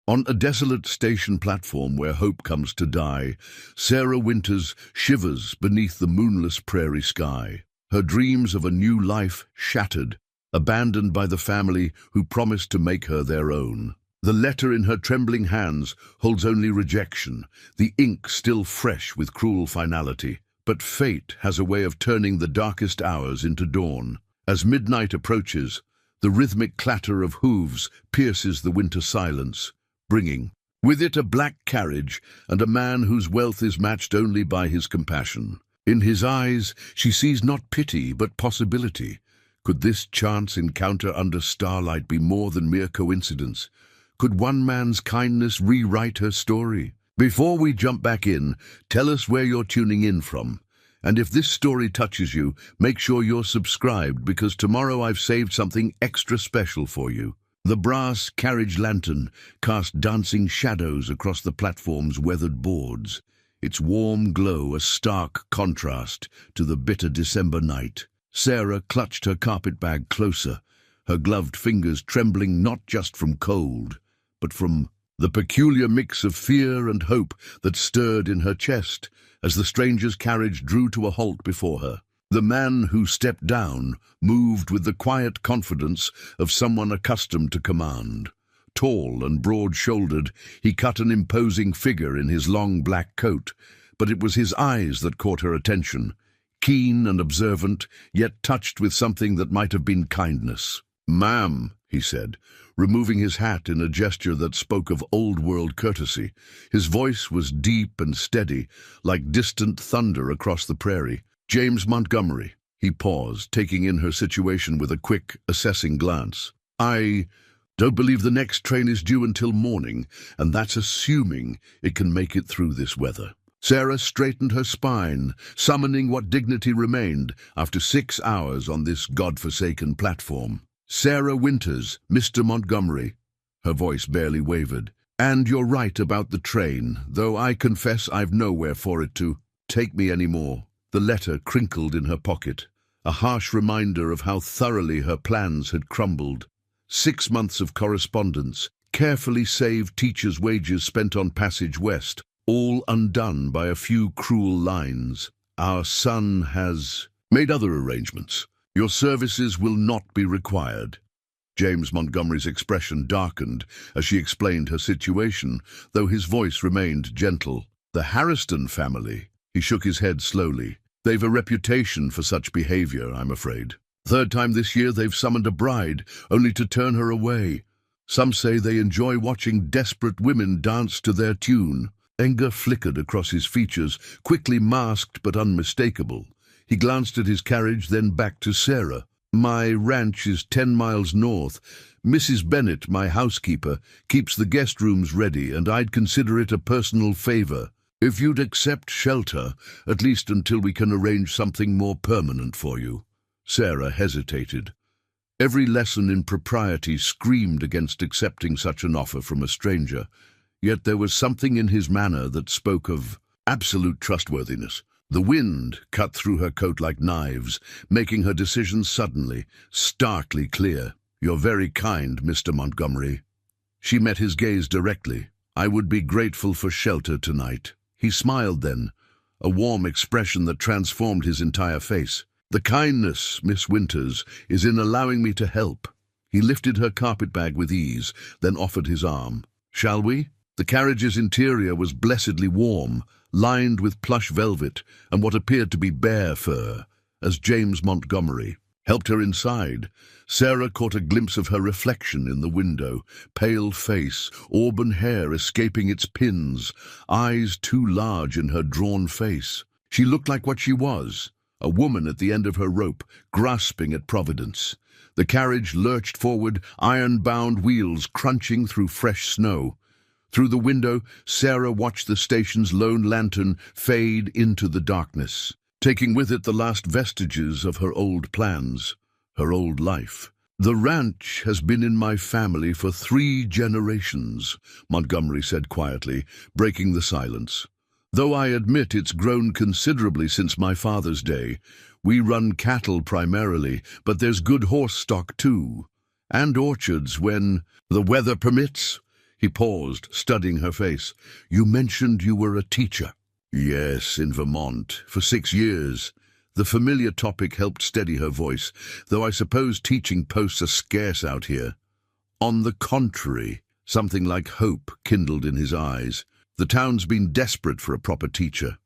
On a desolate station platform where hope comes to die, Sarah Winters shivers beneath the moonless prairie sky. Her dreams of a new life shattered, abandoned by the family who promised to make her their own. The letter in her trembling hands holds only rejection, the ink still fresh with cruel finality. But fate has a way of turning the darkest hours into dawn. As midnight approaches, the rhythmic clatter of hooves pierces the winter silence, bringing with it a black carriage and a man whose wealth is matched only by his compassion. In his eyes, she sees not pity but possibility. Could this chance encounter under starlight be more than mere coincidence? Could one man's kindness rewrite her story? Before we jump back in, tell us where you're tuning in from. And if this story touches you, make sure you're subscribed, because tomorrow I've saved something extra special for you. The brass carriage lantern cast dancing shadows across the platform's weathered boards, its warm glow a stark contrast to the bitter December night. Sarah clutched her carpet bag closer, her gloved fingers trembling not just from cold, but from the peculiar mix of fear and hope that stirred in her chest as the stranger's carriage drew to a halt before her. The man who stepped down moved with the quiet confidence of someone accustomed to command. Tall and broad-shouldered, he cut an imposing figure in his long black coat, but it was his eyes that caught her attention, keen and observant, yet touched with something that might have been kindness. "Ma'am," he said, removing his hat in a gesture that spoke of old-world courtesy. His voice was deep and steady, like distant thunder across the prairie. "James Montgomery." He paused, taking in her situation with a quick, assessing glance. "I don't believe the next train is due until morning, and that's assuming it can make it through this weather." Sarah straightened her spine, summoning what dignity remained after 6 hours on this godforsaken platform. "Sarah Winters, Mr. Montgomery." Her voice barely wavered. "And you're right about the train, though I confess I've nowhere for it to take me anymore." The letter crinkled in her pocket, a harsh reminder of how thoroughly her plans had crumbled. 6 months of correspondence, carefully saved teachers' wages spent on passage west, all undone by a few cruel lines. "Our son has made other arrangements. Your services will not be required." James Montgomery's expression darkened as she explained her situation, though his voice remained gentle. "The Harriston family." He shook his head slowly. "They've a reputation for such behavior, I'm afraid. Third time this year they've summoned a bride, only to turn her away. Some say they enjoy watching desperate women dance to their tune." Anger flickered across his features, quickly masked but unmistakable. He glanced at his carriage, then back to Sarah. "My ranch is 10 miles north. Mrs. Bennett, my housekeeper, keeps the guest rooms ready, and I'd consider it a personal favor if you'd accept shelter, at least until we can arrange something more permanent for you." Sarah hesitated. Every lesson in propriety screamed against accepting such an offer from a stranger, yet there was something in his manner that spoke of absolute trustworthiness. The wind cut through her coat like knives, making her decision suddenly, starkly clear. "You're very kind, Mr. Montgomery." She met his gaze directly. "I would be grateful for shelter tonight." He smiled then, a warm expression that transformed his entire face. "The kindness, Miss Winters, is in allowing me to help." He lifted her carpetbag with ease, then offered his arm. "Shall we?" The carriage's interior was blessedly warm, lined with plush velvet and what appeared to be bear fur. As James Montgomery helped her inside, Sarah caught a glimpse of her reflection in the window, pale face, auburn hair escaping its pins, eyes too large in her drawn face. She looked like what she was, a woman at the end of her rope, grasping at Providence. The carriage lurched forward, iron-bound wheels crunching through fresh snow. Through the window, Sarah watched the station's lone lantern fade into the darkness, taking with it the last vestiges of her old plans, her old life. "The ranch has been in my family for 3 generations, Montgomery said quietly, breaking the silence. "Though I admit it's grown considerably since my father's day. We run cattle primarily, but there's good horse stock too. And orchards when the weather permits." He paused, studying her face. "You mentioned you were a teacher." "Yes, in Vermont, for 6 years. The familiar topic helped steady her voice, though I suppose teaching posts are scarce out here." "On the contrary," something like hope kindled in his eyes. "The town's been desperate for a proper teacher.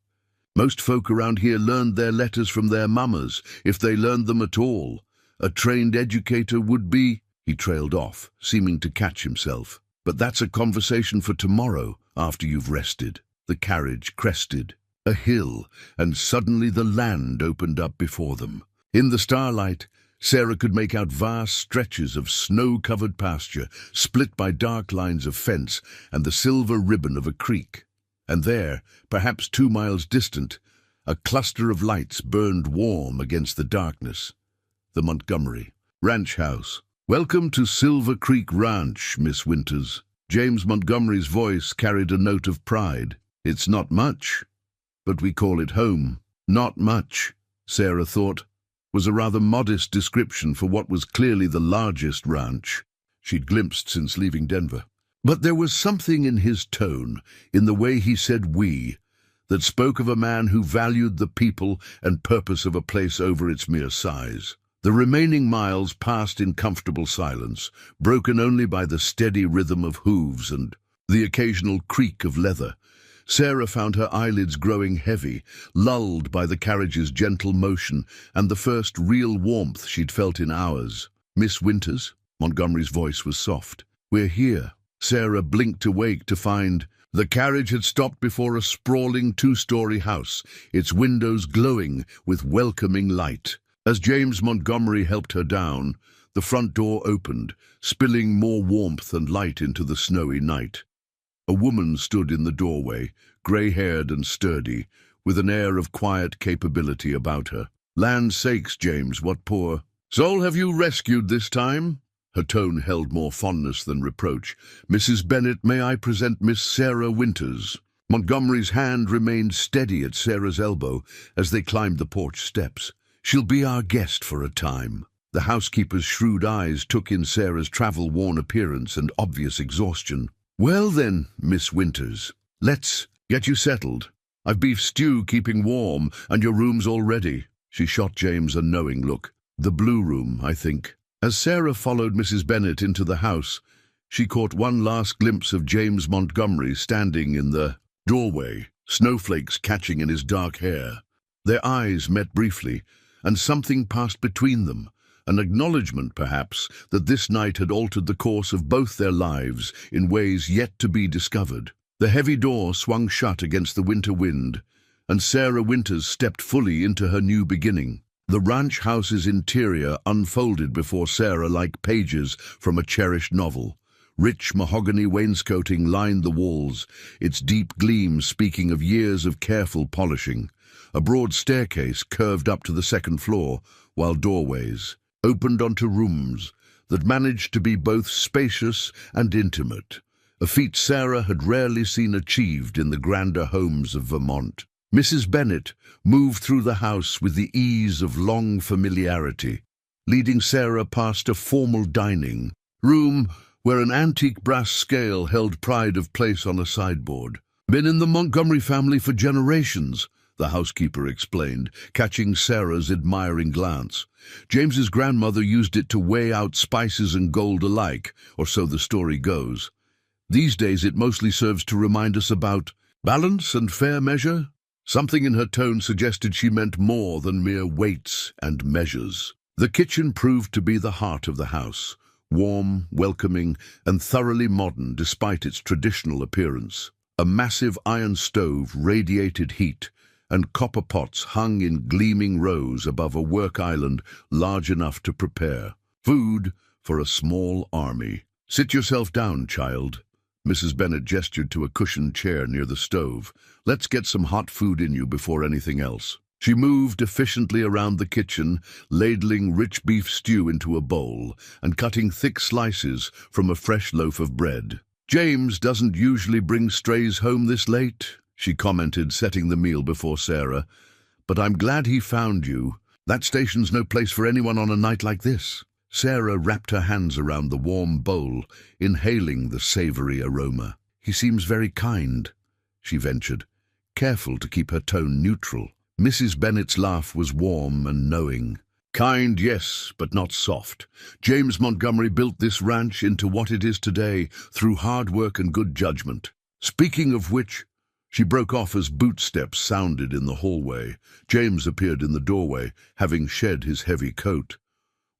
Most folk around here learned their letters from their mammas, if they learned them at all. A trained educator would be—" He trailed off, seeming to catch himself. "But that's a conversation for tomorrow, after you've rested." The carriage crested a hill, and suddenly the land opened up before them. In the starlight, Sarah could make out vast stretches of snow-covered pasture, split by dark lines of fence and the silver ribbon of a creek. And there, perhaps 2 miles distant, a cluster of lights burned warm against the darkness. The Montgomery ranch house. "Welcome to Silver Creek Ranch, Miss Winters." James Montgomery's voice carried a note of pride. "It's not much, but we call it home." Not much, Sarah thought, was a rather modest description for what was clearly the largest ranch she'd glimpsed since leaving Denver. But there was something in his tone, in the way he said "we," that spoke of a man who valued the people and purpose of a place over its mere size. The remaining miles passed in comfortable silence, broken only by the steady rhythm of hooves and the occasional creak of leather. Sarah found her eyelids growing heavy, lulled by the carriage's gentle motion and the first real warmth she'd felt in hours. "Miss Winters?" Montgomery's voice was soft. "We're here." Sarah blinked awake to find the carriage had stopped before a sprawling 2-story house, its windows glowing with welcoming light. As James Montgomery helped her down, the front door opened, spilling more warmth and light into the snowy night. A woman stood in the doorway, grey-haired and sturdy, with an air of quiet capability about her. "Land's sakes, James, what poor soul have you rescued this time?" Her tone held more fondness than reproach. "Mrs. Bennet, may I present Miss Sarah Winters?" Montgomery's hand remained steady at Sarah's elbow as they climbed the porch steps. "She'll be our guest for a time." The housekeeper's shrewd eyes took in Sarah's travel-worn appearance and obvious exhaustion. "Well then, Miss Winters, let's get you settled. I've beef stew keeping warm, and your room's all ready." She shot James a knowing look. "The blue room, I think." As Sarah followed Mrs. Bennet into the house, she caught one last glimpse of James Montgomery standing in the doorway, snowflakes catching in his dark hair. Their eyes met briefly, and something passed between them. An acknowledgement, perhaps, that this night had altered the course of both their lives in ways yet to be discovered. The heavy door swung shut against the winter wind, and Sarah Winters stepped fully into her new beginning. The ranch house's interior unfolded before Sarah like pages from a cherished novel. Rich mahogany wainscoting lined the walls, its deep gleam speaking of years of careful polishing. A broad staircase curved up to the second floor, while doorways opened onto rooms that managed to be both spacious and intimate, a feat Sarah had rarely seen achieved in the grander homes of Vermont. Mrs. Bennet moved through the house with the ease of long familiarity, leading Sarah past a formal dining room where an antique brass scale held pride of place on a sideboard. "Been in the Montgomery family for generations," the housekeeper explained, catching Sarah's admiring glance. "James's grandmother used it to weigh out spices and gold alike, or so the story goes. These days it mostly serves to remind us about balance and fair measure." Something in her tone suggested she meant more than mere weights and measures. The kitchen proved to be the heart of the house, warm, welcoming, and thoroughly modern despite its traditional appearance. A massive iron stove radiated heat, and copper pots hung in gleaming rows above a work island large enough to prepare food for a small army. "Sit yourself down, child." Mrs. Bennet gestured to a cushioned chair near the stove. "Let's get some hot food in you before anything else." She moved efficiently around the kitchen, ladling rich beef stew into a bowl and cutting thick slices from a fresh loaf of bread. "James doesn't usually bring strays home this late," she commented, setting the meal before Sarah. "But I'm glad he found you. That station's no place for anyone on a night like this." Sarah wrapped her hands around the warm bowl, inhaling the savory aroma. "He seems very kind," she ventured, careful to keep her tone neutral. Mrs. Bennet's laugh was warm and knowing. "Kind, yes, but not soft. James Montgomery built this ranch into what it is today through hard work and good judgment. Speaking of which—" She broke off as boot steps sounded in the hallway. James appeared in the doorway, having shed his heavy coat.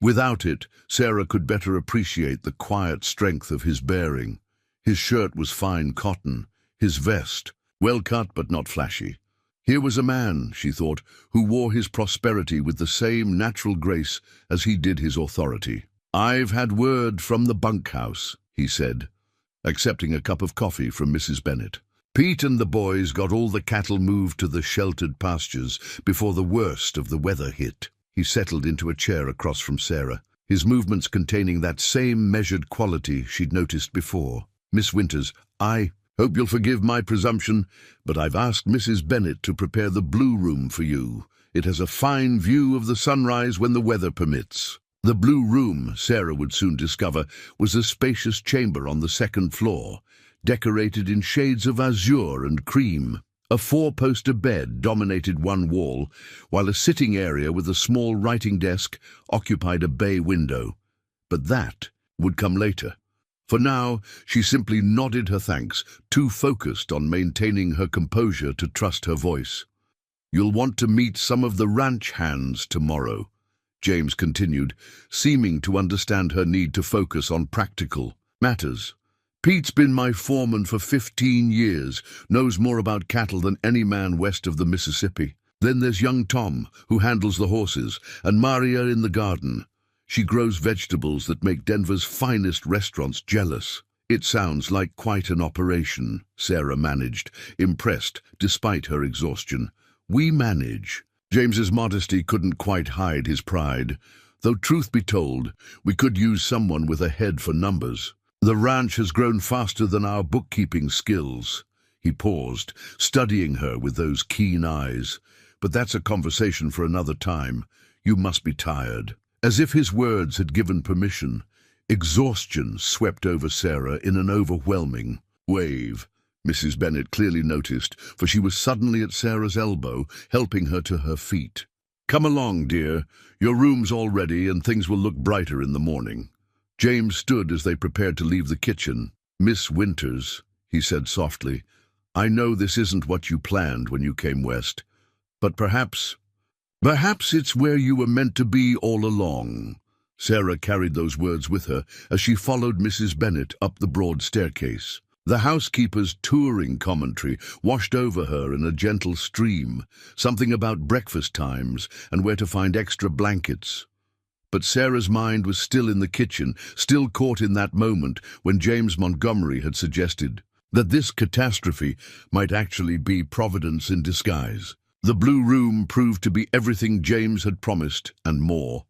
Without it, Sarah could better appreciate the quiet strength of his bearing. His shirt was fine cotton, his vest, well cut but not flashy. Here was a man, she thought, who wore his prosperity with the same natural grace as he did his authority. "I've had word from the bunkhouse," he said, accepting a cup of coffee from Mrs. Bennet. "Pete and the boys got all the cattle moved to the sheltered pastures before the worst of the weather hit." He settled into a chair across from Sarah, his movements containing that same measured quality she'd noticed before. "Miss Winters, I hope you'll forgive my presumption, but I've asked Mrs. Bennet to prepare the blue room for you. It has a fine view of the sunrise when the weather permits." The blue room, Sarah would soon discover, was a spacious chamber on the second floor, decorated in shades of azure and cream. A four-poster bed dominated one wall, while a sitting area with a small writing desk occupied a bay window. But that would come later. For now, she simply nodded her thanks, too focused on maintaining her composure to trust her voice. "You'll want to meet some of the ranch hands tomorrow," James continued, seeming to understand her need to focus on practical matters. "Pete's been my foreman for 15 years, knows more about cattle than any man west of the Mississippi. Then there's young Tom, who handles the horses, and Maria in the garden. She grows vegetables that make Denver's finest restaurants jealous." "It sounds like quite an operation," Sarah managed, impressed despite her exhaustion. "We manage." James's modesty couldn't quite hide his pride, though truth be told, we could use someone with a head for numbers. "The ranch has grown faster than our bookkeeping skills." He paused, studying her with those keen eyes. "But that's a conversation for another time. You must be tired." As if his words had given permission, exhaustion swept over Sarah in an overwhelming wave. Mrs. Bennet clearly noticed, for she was suddenly at Sarah's elbow, helping her to her feet. "Come along, dear. Your room's all ready, and things will look brighter in the morning." James stood as they prepared to leave the kitchen. "Miss Winters," he said softly, "I know this isn't what you planned when you came west, but perhaps it's where you were meant to be all along." Sarah carried those words with her as she followed Mrs. Bennet up the broad staircase. The housekeeper's touring commentary washed over her in a gentle stream, something about breakfast times and where to find extra blankets. But Sarah's mind was still in the kitchen, still caught in that moment when James Montgomery had suggested that this catastrophe might actually be Providence in disguise. The blue room proved to be everything James had promised and more.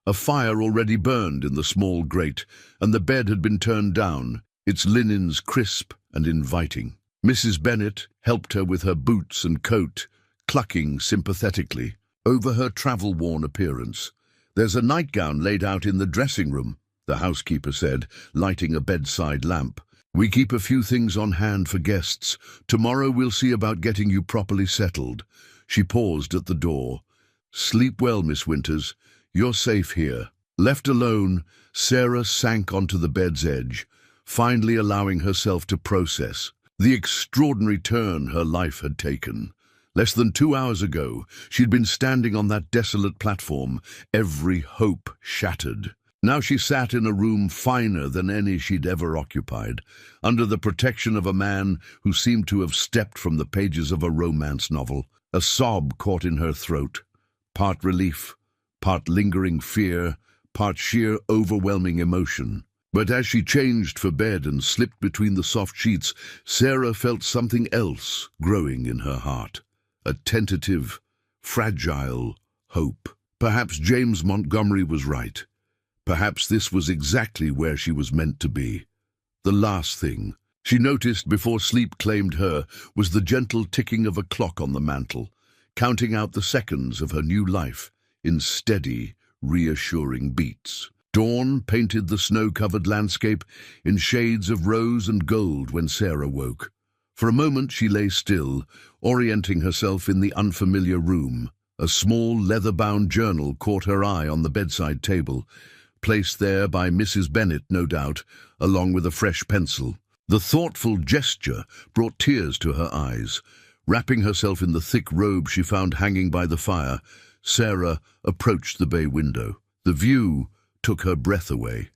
A fire already burned in the small grate, and the bed had been turned down, its linens crisp and inviting. Mrs. Bennet helped her with her boots and coat, clucking sympathetically over her travel-worn appearance. "There's a nightgown laid out in the dressing room," the housekeeper said, lighting a bedside lamp. "We keep a few things on hand for guests. Tomorrow we'll see about getting you properly settled." She paused at the door. "Sleep well, Miss Winters. You're safe here." Left alone, Sarah sank onto the bed's edge, finally allowing herself to process the extraordinary turn her life had taken. Less than 2 hours ago, she'd been standing on that desolate platform, every hope shattered. Now she sat in a room finer than any she'd ever occupied, under the protection of a man who seemed to have stepped from the pages of a romance novel. A sob caught in her throat, part relief, part lingering fear, part sheer overwhelming emotion. But as she changed for bed and slipped between the soft sheets, Sarah felt something else growing in her heart. A tentative, fragile hope. Perhaps James Montgomery was right. Perhaps this was exactly where she was meant to be. The last thing she noticed before sleep claimed her was the gentle ticking of a clock on the mantel, counting out the seconds of her new life in steady, reassuring beats. Dawn painted the snow-covered landscape in shades of rose and gold when Sarah woke. For a moment she lay still, orienting herself in the unfamiliar room. A small leather-bound journal caught her eye on the bedside table, placed there by Mrs. Bennet, no doubt, along with a fresh pencil. The thoughtful gesture brought tears to her eyes. Wrapping herself in the thick robe she found hanging by the fire, Sarah approached the bay window. The view took her breath away.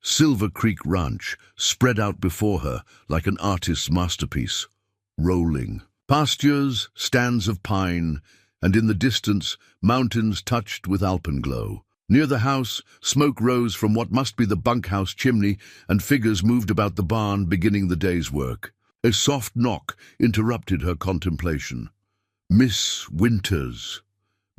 Silver Creek Ranch spread out before her like an artist's masterpiece, rolling. Pastures, stands of pine, and in the distance, mountains touched with alpenglow. Near the house, smoke rose from what must be the bunkhouse chimney, and figures moved about the barn, beginning the day's work. A soft knock interrupted her contemplation. "Miss Winters."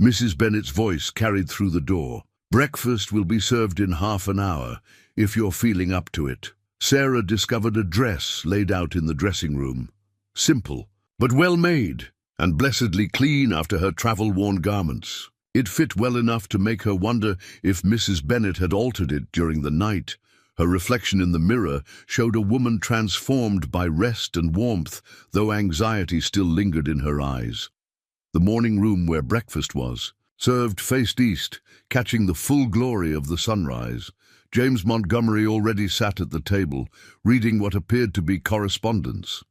Mrs. Bennet's voice carried through the door. "Breakfast will be served in half an hour, if you're feeling up to it." Sarah discovered a dress laid out in the dressing room. Simple, but well made, and blessedly clean after her travel-worn garments. It fit well enough to make her wonder if Mrs. Bennet had altered it during the night. Her reflection in the mirror showed a woman transformed by rest and warmth, though anxiety still lingered in her eyes. The morning room where breakfast was served faced east, catching the full glory of the sunrise. James Montgomery already sat at the table, reading what appeared to be correspondence.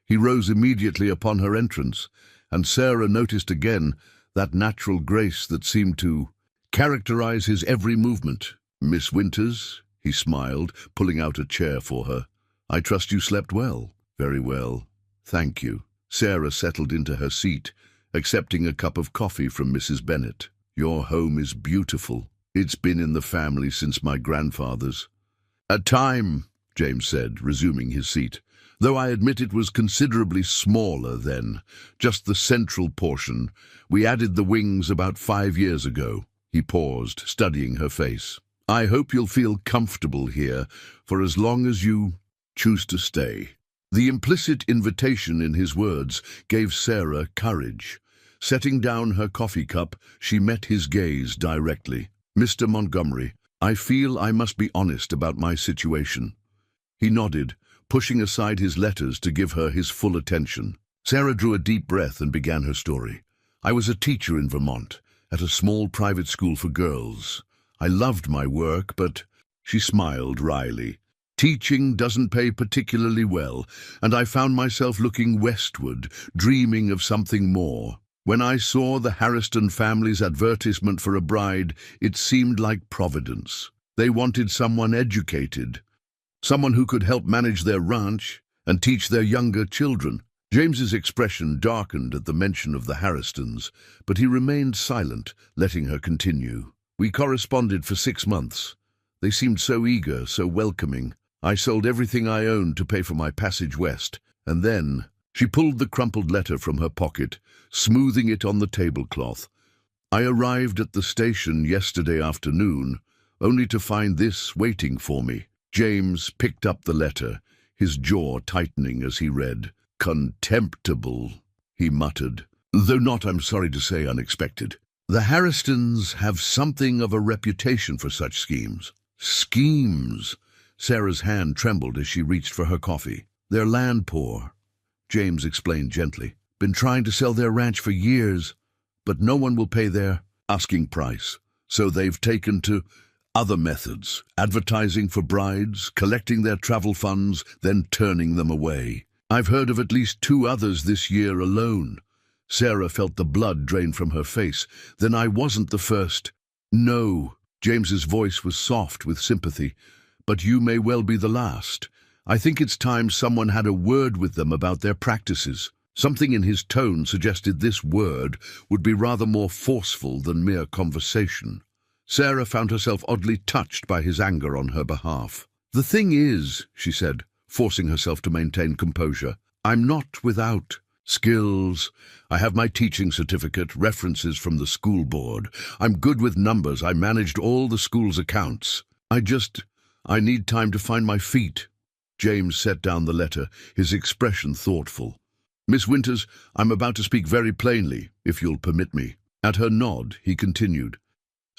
He rose immediately upon her entrance, and Sarah noticed again that natural grace that seemed to characterize his every movement. "Miss Winters," he smiled, pulling out a chair for her. "I trust you slept well." "Very well, thank you." Sarah settled into her seat, accepting a cup of coffee from Mrs. Bennet. "Your home is beautiful. It's been in the family since my grandfather's." "A time," James said, resuming his seat, "though I admit it was considerably smaller then, just the central portion. We added the wings about 5 years ago." He paused, studying her face. "I hope you'll feel comfortable here for as long as you choose to stay." The implicit invitation in his words gave Sarah courage. Setting down her coffee cup, she met his gaze directly. "Mr. Montgomery, I feel I must be honest about my situation." He nodded, pushing aside his letters to give her his full attention. Sarah drew a deep breath and began her story. "I was a teacher in Vermont, at a small private school for girls. I loved my work, but—" She smiled wryly. "Teaching doesn't pay particularly well, and I found myself looking westward, dreaming of something more. When I saw the Harriston family's advertisement for a bride, it seemed like providence. They wanted someone educated, someone who could help manage their ranch and teach their younger children." James's expression darkened at the mention of the Harristons, but he remained silent, letting her continue. "We corresponded for 6 months. They seemed so eager, so welcoming. I sold everything I owned to pay for my passage west, and then—" She pulled the crumpled letter from her pocket, smoothing it on the tablecloth. "I arrived at the station yesterday afternoon, only to find this waiting for me." James picked up the letter, his jaw tightening as he read. "Contemptible," he muttered, "though not, I'm sorry to say, unexpected. The Harristons have something of a reputation for such schemes." "Schemes?" Sarah's hand trembled as she reached for her coffee. "They're land poor," James explained gently. "Been trying to sell their ranch for years, but no one will pay their asking price. So they've taken to other methods, advertising for brides, collecting their travel funds, then turning them away. I've heard of at least 2 others this year alone." Sarah felt the blood drain from her face. "Then I wasn't the first." "No," James's voice was soft with sympathy, "but you may well be the last. I think it's time someone had a word with them about their practices." Something in his tone suggested this word would be rather more forceful than mere conversation. Sarah found herself oddly touched by his anger on her behalf. "The thing is," she said, forcing herself to maintain composure, "I'm not without skills. I have my teaching certificate, references from the school board. I'm good with numbers. I managed all the school's accounts. I need time to find my feet." James set down the letter, his expression thoughtful. "Miss Winters, I'm about to speak very plainly, if you'll permit me." At her nod, he continued.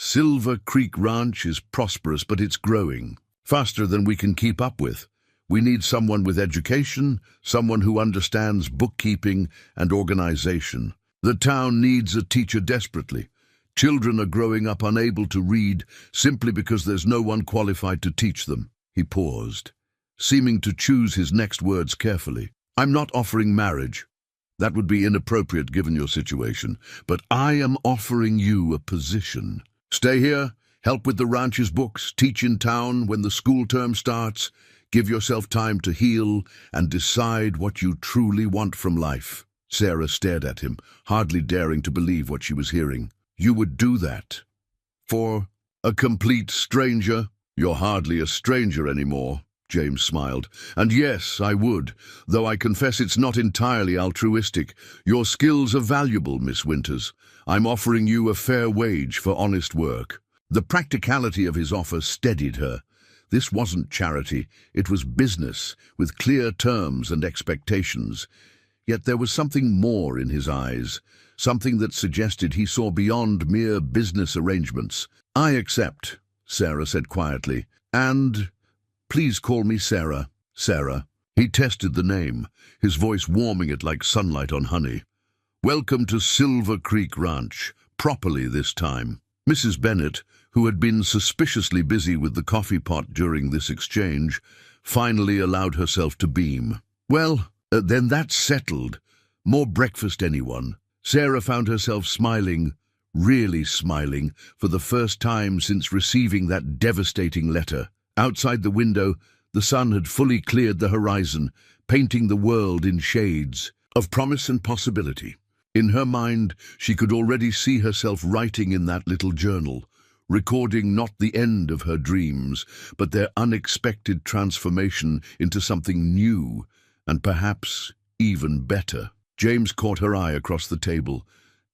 Silver Creek Ranch is prosperous, but it's growing faster than we can keep up with. We need someone with education, someone who understands bookkeeping and organization. The town needs a teacher desperately. Children are growing up unable to read simply because there's no one qualified to teach them. He paused, seeming to choose his next words carefully. I'm not offering marriage. That would be inappropriate given your situation. But I am offering you a position. Stay here, help with the ranch's books, teach in town when the school term starts. Give yourself time to heal and decide what you truly want from life. Sarah stared at him, hardly daring to believe what she was hearing. You would do that? For a complete stranger? You're hardly a stranger anymore, James smiled. And yes, I would, though I confess it's not entirely altruistic. Your skills are valuable, Miss Winters. I'm offering you a fair wage for honest work. The practicality of his offer steadied her. This wasn't charity, it was business, with clear terms and expectations. Yet there was something more in his eyes, something that suggested he saw beyond mere business arrangements. I accept, Sarah said quietly, and please call me Sarah. Sarah. He tested the name, his voice warming it like sunlight on honey. Welcome to Silver Creek Ranch, properly this time. Mrs. Bennet, who had been suspiciously busy with the coffee pot during this exchange, finally allowed herself to beam. Well, then that's settled. More breakfast, anyone? Sarah found herself smiling, really smiling, for the first time since receiving that devastating letter. Outside the window, the sun had fully cleared the horizon, painting the world in shades of promise and possibility. In her mind, she could already see herself writing in that little journal, recording not the end of her dreams, but their unexpected transformation into something new, and perhaps even better. James caught her eye across the table,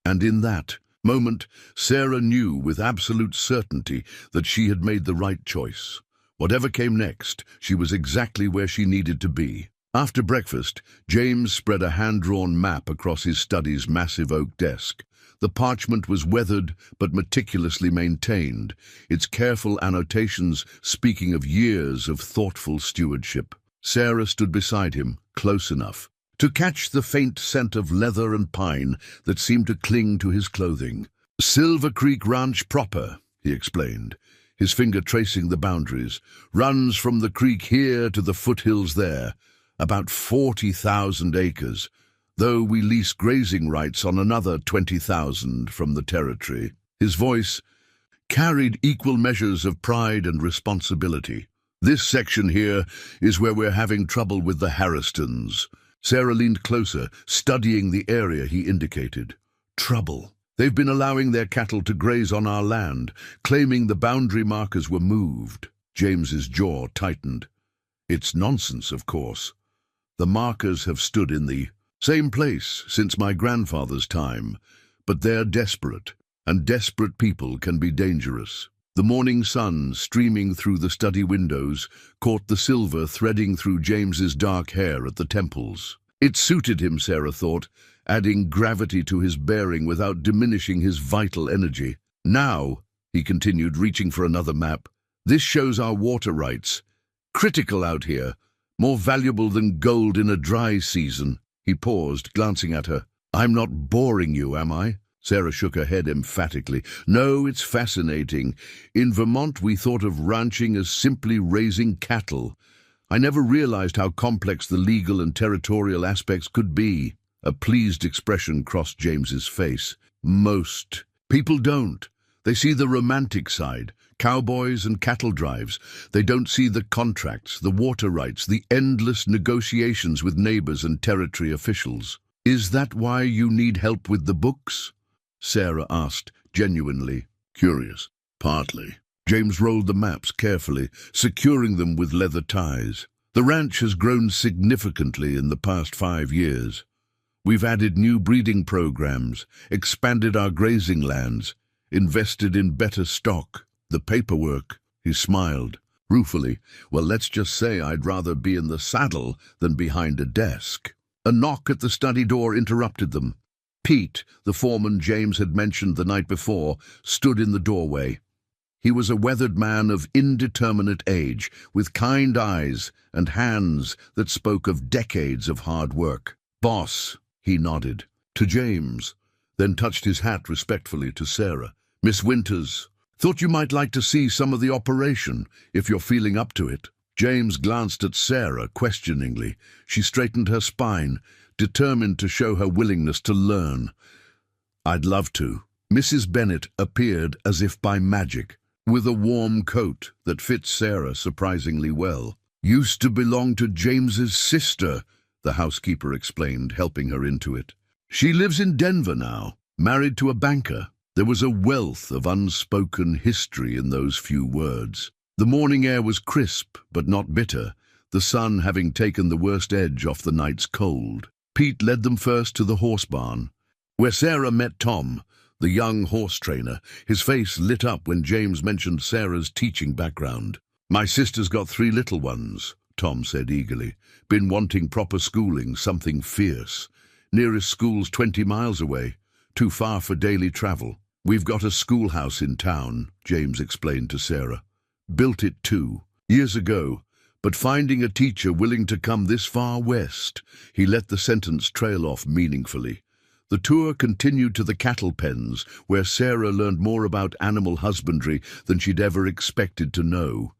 and in that moment, Sarah knew with absolute certainty that she had made the right choice. Whatever came next, she was exactly where she needed to be. After breakfast, James spread a hand-drawn map across his study's massive oak desk. The parchment was weathered but meticulously maintained, its careful annotations speaking of years of thoughtful stewardship. Sarah stood beside him, close enough to catch the faint scent of leather and pine that seemed to cling to his clothing. Silver Creek Ranch proper, he explained, his finger tracing the boundaries, runs from the creek here to the foothills there, about 40,000 acres, though we lease grazing rights on another 20,000 from the territory. His voice carried equal measures of pride and responsibility. This section here is where we're having trouble with the Harristons. Sarah leaned closer, studying the area he indicated. Trouble. They've been allowing their cattle to graze on our land, claiming the boundary markers were moved. James's jaw tightened. It's nonsense, of course. The markers have stood in the same place since my grandfather's time, but they're desperate, and desperate people can be dangerous. The morning sun, streaming through the study windows, caught the silver threading through James's dark hair at the temples. It suited him, Sarah thought, adding gravity to his bearing without diminishing his vital energy. Now, he continued, reaching for another map, this shows our water rights. Critical out here, more valuable than gold in a dry season. He paused, glancing at her. I'm not boring you, am I? Sarah shook her head emphatically. No, it's fascinating. In Vermont, we thought of ranching as simply raising cattle. I never realized how complex the legal and territorial aspects could be. A pleased expression crossed James's face. Most people don't. They see the romantic side, cowboys and cattle drives. They don't see the contracts, the water rights, the endless negotiations with neighbors and territory officials. Is that why you need help with the books? Sarah asked, genuinely curious. Partly. James rolled the maps carefully, securing them with leather ties. The ranch has grown significantly in the past 5 years. We've added new breeding programs, expanded our grazing lands, invested in better stock. The paperwork, he smiled ruefully. Well, let's just say I'd rather be in the saddle than behind a desk. A knock at the study door interrupted them. Pete, the foreman James had mentioned the night before, stood in the doorway. He was a weathered man of indeterminate age, with kind eyes and hands that spoke of decades of hard work. "Boss," he nodded to James, then touched his hat respectfully to Sarah. "Miss Winters, thought you might like to see some of the operation, if you're feeling up to it." James glanced at Sarah questioningly. She straightened her spine, determined to show her willingness to learn. "I'd love to." Mrs. Bennet appeared as if by magic, with a warm coat that fit Sarah surprisingly well. "Used to belong to James's sister," the housekeeper explained, helping her into it. "She lives in Denver now, married to a banker." There was a wealth of unspoken history in those few words. The morning air was crisp, but not bitter, the sun having taken the worst edge off the night's cold. Pete led them first to the horse barn, where Sarah met Tom, the young horse trainer. His face lit up when James mentioned Sarah's teaching background. "My sister's got 3 little ones," Tom said eagerly. "Been wanting proper schooling, something fierce. Nearest school's 20 miles away, too far for daily travel." "We've got a schoolhouse in town," James explained to Sarah. "Built it too, years ago, but finding a teacher willing to come this far west." He let the sentence trail off meaningfully. The tour continued to the cattle pens, where Sarah learned more about animal husbandry than she'd ever expected to know.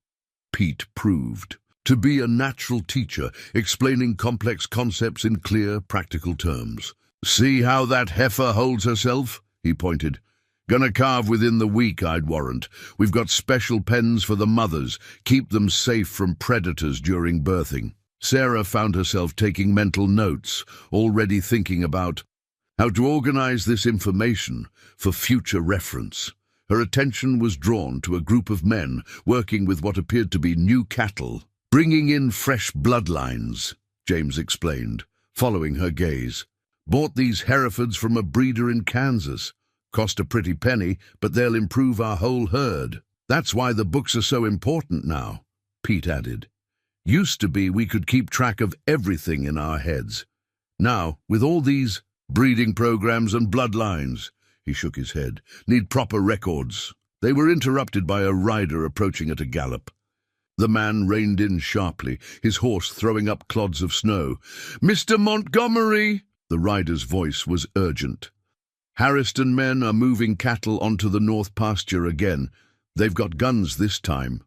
Pete proved to be a natural teacher, explaining complex concepts in clear, practical terms. "See how that heifer holds herself?" he pointed. "Gonna calve within the week, I'd warrant. We've got special pens for the mothers, keep them safe from predators during birthing." Sarah found herself taking mental notes, already thinking about how to organize this information for future reference. Her attention was drawn to a group of men working with what appeared to be new cattle, bringing in fresh bloodlines, James explained, following her gaze. "Bought these Herefords from a breeder in Kansas. Cost a pretty penny, but they'll improve our whole herd. That's why the books are so important now," Pete added. "Used to be we could keep track of everything in our heads. Now, with all these breeding programs and bloodlines," he shook his head, "need proper records." They were interrupted by a rider approaching at a gallop. The man reined in sharply, his horse throwing up clods of snow. "Mr. Montgomery!" The rider's voice was urgent. "Harriston men are moving cattle onto the north pasture again. They've got guns this time."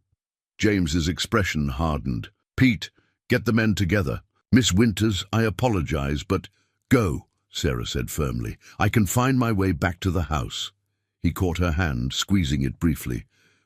James's expression hardened. "Pete, get the men together. Miss Winters, I apologize, but—" "Go," Sarah said firmly. "I can find my way back to the house." He caught her hand, squeezing it briefly.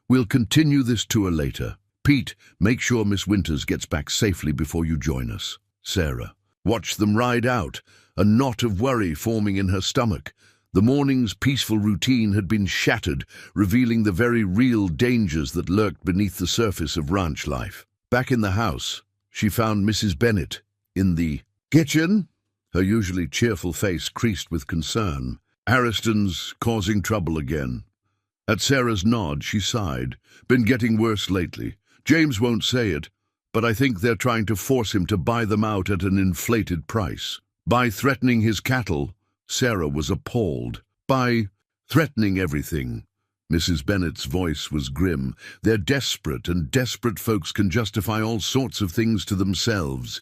"We'll continue this tour later. Pete, make sure Miss Winters gets back safely before you join us." Sarah watched them ride out, a knot of worry forming in her stomach. The morning's peaceful routine had been shattered, revealing the very real dangers that lurked beneath the surface of ranch life. Back in the house, she found Mrs. Bennet in the kitchen, her usually cheerful face creased with concern. "Harriston's causing trouble again." At Sarah's nod, she sighed. "Been getting worse lately. James won't say it, but I think they're trying to force him to buy them out at an inflated price. By threatening his cattle." Sarah was appalled. "By threatening everything." Mrs. Bennet's voice was grim. "They're desperate, and desperate folks can justify all sorts of things to themselves."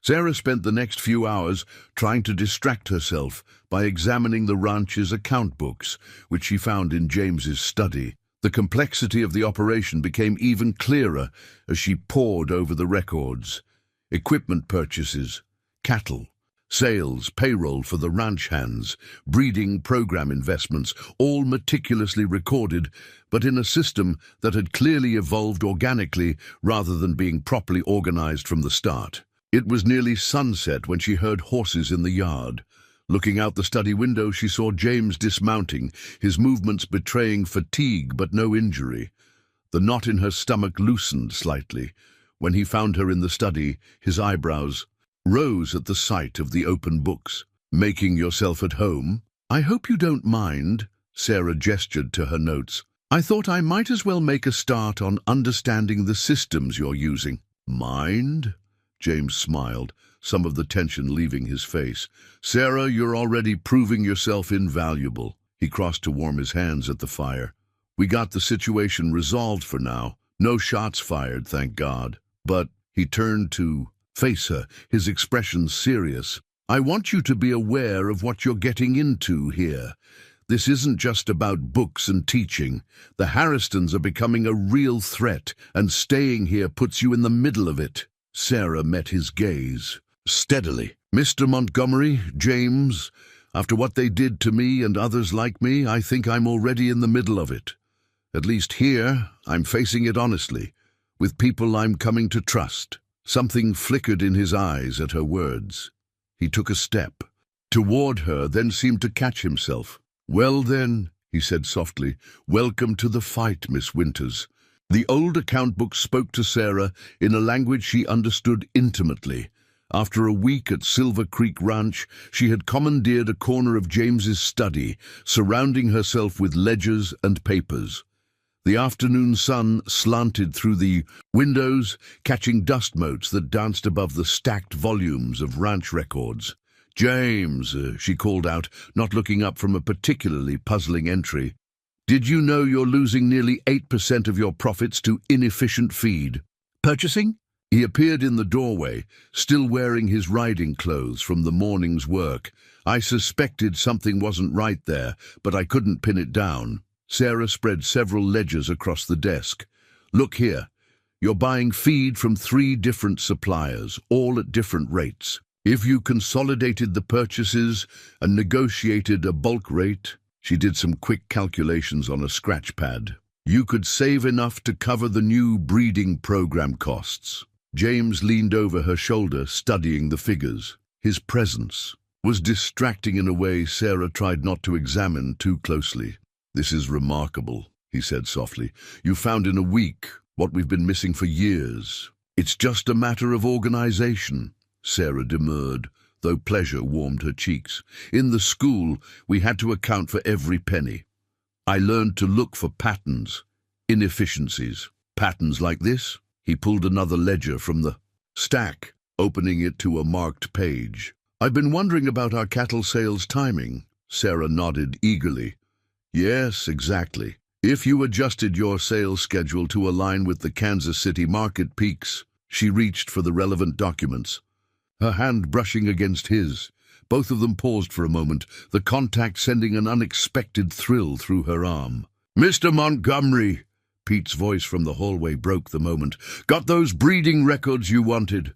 Sarah spent the next few hours trying to distract herself by examining the ranch's account books, which she found in James's study. The complexity of the operation became even clearer as she pored over the records. Equipment purchases, cattle, sales, payroll for the ranch hands, breeding program investments, all meticulously recorded, but in a system that had clearly evolved organically rather than being properly organized from the start. It was nearly sunset when she heard horses in the yard. Looking out the study window, she saw James dismounting, his movements betraying fatigue but no injury. The knot in her stomach loosened slightly. When he found her in the study, his eyebrows rose at the sight of the open books. "Making yourself at home? I hope you don't mind," Sarah gestured to her notes. "I thought I might as well make a start on understanding the systems you're using." "Mind?" James smiled, some of the tension leaving his face. Sarah, you're already proving yourself invaluable. He crossed to warm his hands at the fire. We got the situation resolved for now. No shots fired, thank God. But he turned to face her, his expression serious. I want you to be aware of what you're getting into here. This isn't just about books and teaching. The Harristons are becoming a real threat, and staying here puts you in the middle of it. Sarah met his gaze steadily. Mr. Montgomery, James, after what they did to me and others like me, I think I'm already in the middle of it. At least here, I'm facing it honestly, with people I'm coming to trust. Something flickered in his eyes at her words. He took a step toward her, then seemed to catch himself. Well then, he said softly, welcome to the fight, Miss Winters. The old account book spoke to Sarah in a language she understood intimately. After a week at Silver Creek Ranch, she had commandeered a corner of James's study, surrounding herself with ledgers and papers. The afternoon sun slanted through the windows, catching dust motes that danced above the stacked volumes of ranch records. James, she called out, not looking up from a particularly puzzling entry. Did you know you're losing nearly 8% of your profits to inefficient feed? Purchasing? He appeared in the doorway, still wearing his riding clothes from the morning's work. I suspected something wasn't right there, but I couldn't pin it down. Sarah spread several ledgers across the desk. Look here. You're buying feed from 3 different suppliers, all at different rates. If you consolidated the purchases and negotiated a bulk rate, she did some quick calculations on a scratch pad, you could save enough to cover the new breeding program costs. James leaned over her shoulder, studying the figures. His presence was distracting in a way Sarah tried not to examine too closely. This is remarkable, he said softly. You found in a week what we've been missing for years. It's just a matter of organization. Sarah demurred, though pleasure warmed her cheeks. In the school, we had to account for every penny. I learned to look for patterns, inefficiencies. Patterns like this? He pulled another ledger from the stack, opening it to a marked page. I've been wondering about our cattle sales timing. Sarah nodded eagerly. Yes, exactly. If you adjusted your sales schedule to align with the Kansas City market peaks, she reached for the relevant documents, her hand brushing against his. Both of them paused for a moment, the contact sending an unexpected thrill through her arm. Mr. Montgomery, Pete's voice from the hallway broke the moment. Got those breeding records you wanted?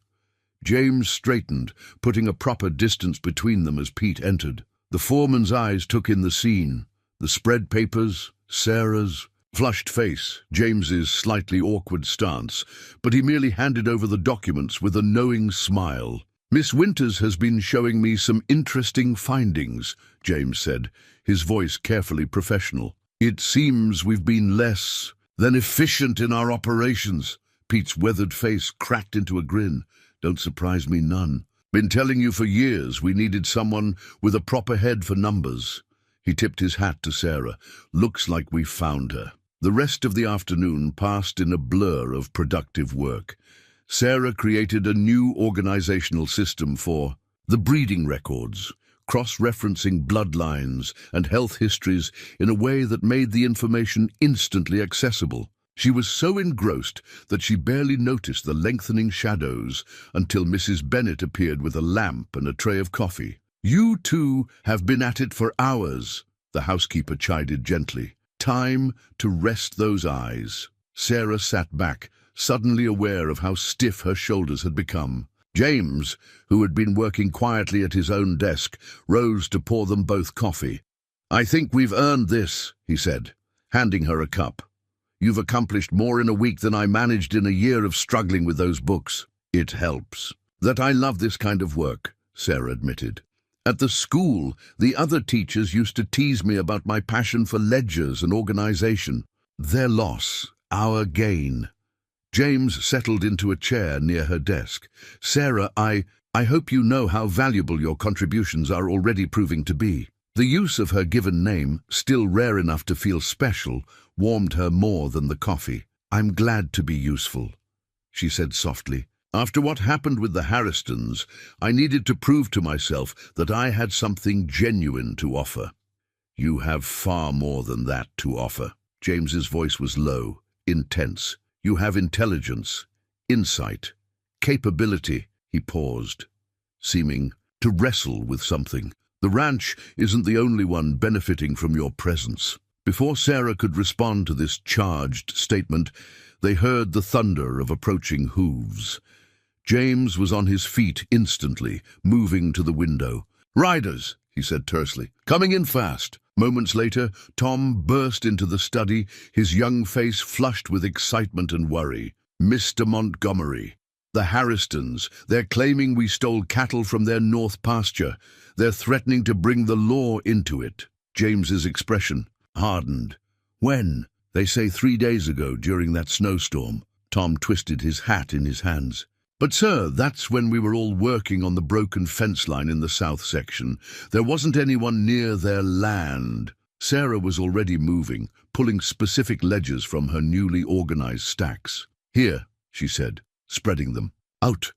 James straightened, putting a proper distance between them as Pete entered. The foreman's eyes took in the scene. The spread papers, Sarah's flushed face, James's slightly awkward stance, but he merely handed over the documents with a knowing smile. Miss Winters has been showing me some interesting findings, James said, his voice carefully professional. It seems we've been less than efficient in our operations. Pete's weathered face cracked into a grin. Don't surprise me none. Been telling you for years we needed someone with a proper head for numbers. He tipped his hat to Sarah. Looks like we found her. The rest of the afternoon passed in a blur of productive work. Sarah created a new organizational system for the breeding records, cross-referencing bloodlines and health histories in a way that made the information instantly accessible. She was so engrossed that she barely noticed the lengthening shadows until Mrs. Bennet appeared with a lamp and a tray of coffee. You two have been at it for hours, the housekeeper chided gently. Time to rest those eyes. Sarah sat back, suddenly aware of how stiff her shoulders had become. James, who had been working quietly at his own desk, rose to pour them both coffee. I think we've earned this, he said, handing her a cup. You've accomplished more in a week than I managed in a year of struggling with those books. It helps. That I love this kind of work, Sarah admitted. At the school, the other teachers used to tease me about my passion for ledgers and organization. Their loss, our gain. James settled into a chair near her desk. Sarah, I hope you know how valuable your contributions are already proving to be. The use of her given name, still rare enough to feel special, warmed her more than the coffee. I'm glad to be useful, she said softly. After what happened with the Harristons, I needed to prove to myself that I had something genuine to offer. You have far more than that to offer. James's voice was low, intense. You have intelligence, insight, capability. He paused, seeming to wrestle with something. The ranch isn't the only one benefiting from your presence. Before Sarah could respond to this charged statement, they heard the thunder of approaching hooves. James was on his feet instantly, moving to the window. "Riders," he said tersely, "coming in fast." Moments later, Tom burst into the study, his young face flushed with excitement and worry. "Mr. Montgomery, the Harristons, they're claiming we stole cattle from their north pasture. They're threatening to bring the law into it." James's expression hardened. "When?" "They say 3 days ago, during that snowstorm." Tom twisted his hat in his hands. "But, sir, that's when we were all working on the broken fence line in the south section. There wasn't anyone near their land." Sarah was already moving, pulling specific ledgers from her newly organized stacks. "Here," she said, spreading them. "Out.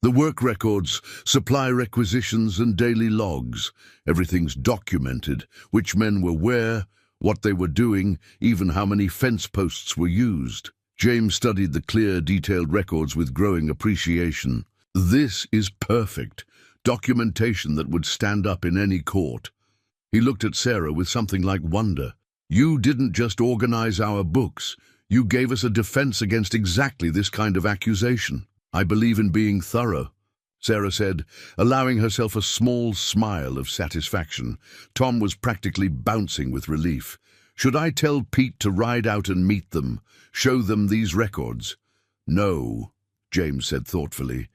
The work records, supply requisitions and daily logs. Everything's documented, which men were where, what they were doing, even how many fence posts were used." James studied the clear, detailed records with growing appreciation. "This is perfect. Documentation that would stand up in any court." He looked at Sarah with something like wonder. "You didn't just organize our books. You gave us a defense against exactly this kind of accusation." "I believe in being thorough," Sarah said, allowing herself a small smile of satisfaction. Tom was practically bouncing with relief. "Should I tell Pete to ride out and meet them, show them these records?" "No," James said thoughtfully.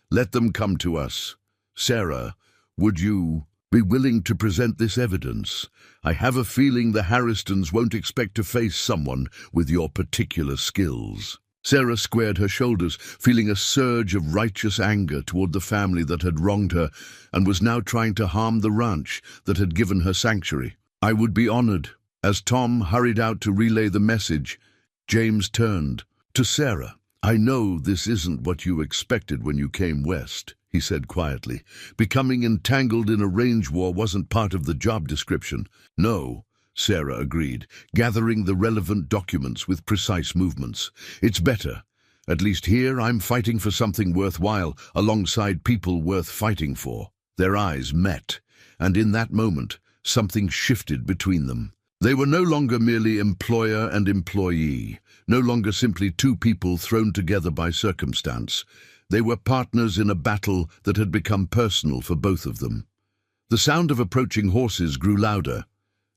"Let them come to us. Sarah, would you be willing to present this evidence? I have a feeling the Harristons won't expect to face someone with your particular skills." Sarah squared her shoulders, feeling a surge of righteous anger toward the family that had wronged her and was now trying to harm the ranch that had given her sanctuary. "I would be honored." As Tom hurried out to relay the message, James turned to Sarah. "I know this isn't what you expected when you came west," he said quietly. "Becoming entangled in a range war wasn't part of the job description." "No," Sarah agreed, gathering the relevant documents with precise movements. "It's better. At least here I'm fighting for something worthwhile, alongside people worth fighting for." Their eyes met, and in that moment, something shifted between them. They were no longer merely employer and employee, no longer simply two people thrown together by circumstance. They were partners in a battle that had become personal for both of them. The sound of approaching horses grew louder.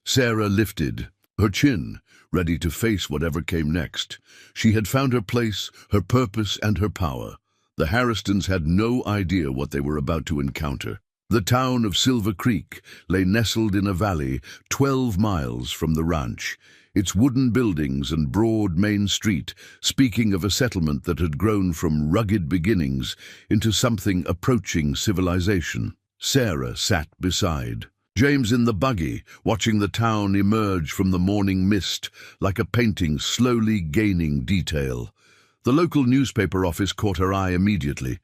Sarah lifted her chin, ready to face whatever came next. She had found her place, her purpose, and her power. The Harristons had no idea what they were about to encounter. The town of Silver Creek lay nestled in a valley 12 miles from the ranch, its wooden buildings and broad main street speaking of a settlement that had grown from rugged beginnings into something approaching civilization. Sarah sat beside James in the buggy, watching the town emerge from the morning mist like a painting slowly gaining detail. The local newspaper office caught her eye immediately.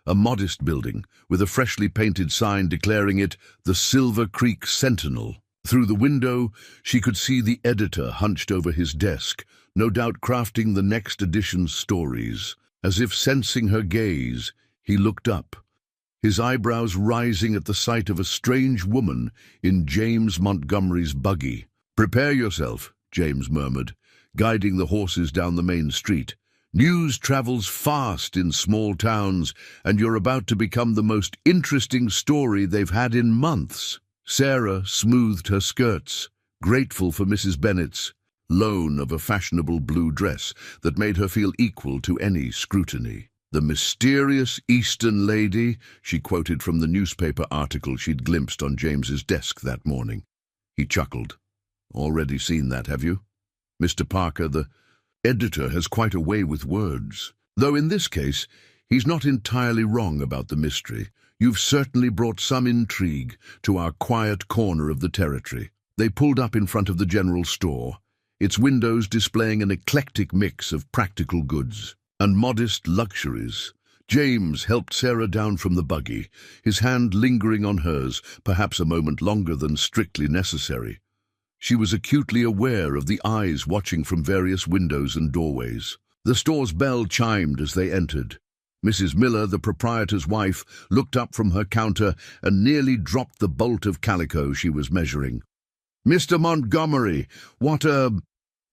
A modest building, with a freshly painted sign declaring it the Silver Creek Sentinel. Through the window, she could see the editor hunched over his desk, no doubt crafting the next edition's stories. As if sensing her gaze, he looked up, his eyebrows rising at the sight of a strange woman in James Montgomery's buggy. "Prepare yourself," James murmured, guiding the horses down the main street. "News travels fast in small towns, and you're about to become the most interesting story they've had in months." Sarah smoothed her skirts, grateful for Mrs. Bennet's loan of a fashionable blue dress that made her feel equal to any scrutiny. "The mysterious Eastern lady," she quoted from the newspaper article she'd glimpsed on James's desk that morning. He chuckled. "Already seen that, have you? Mr. Parker, the editor has quite a way with words. Though in this case, he's not entirely wrong about the mystery. You've certainly brought some intrigue to our quiet corner of the territory." They pulled up in front of the general store, its windows displaying an eclectic mix of practical goods and modest luxuries. James helped Sarah down from the buggy, his hand lingering on hers, perhaps a moment longer than strictly necessary. She was acutely aware of the eyes watching from various windows and doorways. The store's bell chimed as they entered. Mrs. Miller, the proprietor's wife, looked up from her counter and nearly dropped the bolt of calico she was measuring. "Mr. Montgomery, what a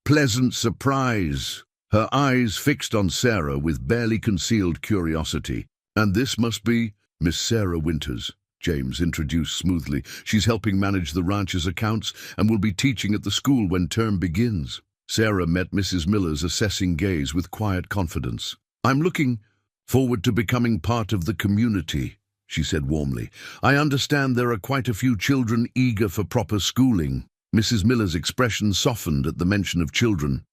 pleasant surprise!" Her eyes fixed on Sarah with barely concealed curiosity. "And this must be Miss Sarah Winters," James introduced smoothly. "She's helping manage the ranch's accounts and will be teaching at the school when term begins." Sarah met Mrs. Miller's assessing gaze with quiet confidence. "I'm looking forward to becoming part of the community," she said warmly. "I understand there are quite a few children eager for proper schooling." Mrs. Miller's expression softened at the mention of children.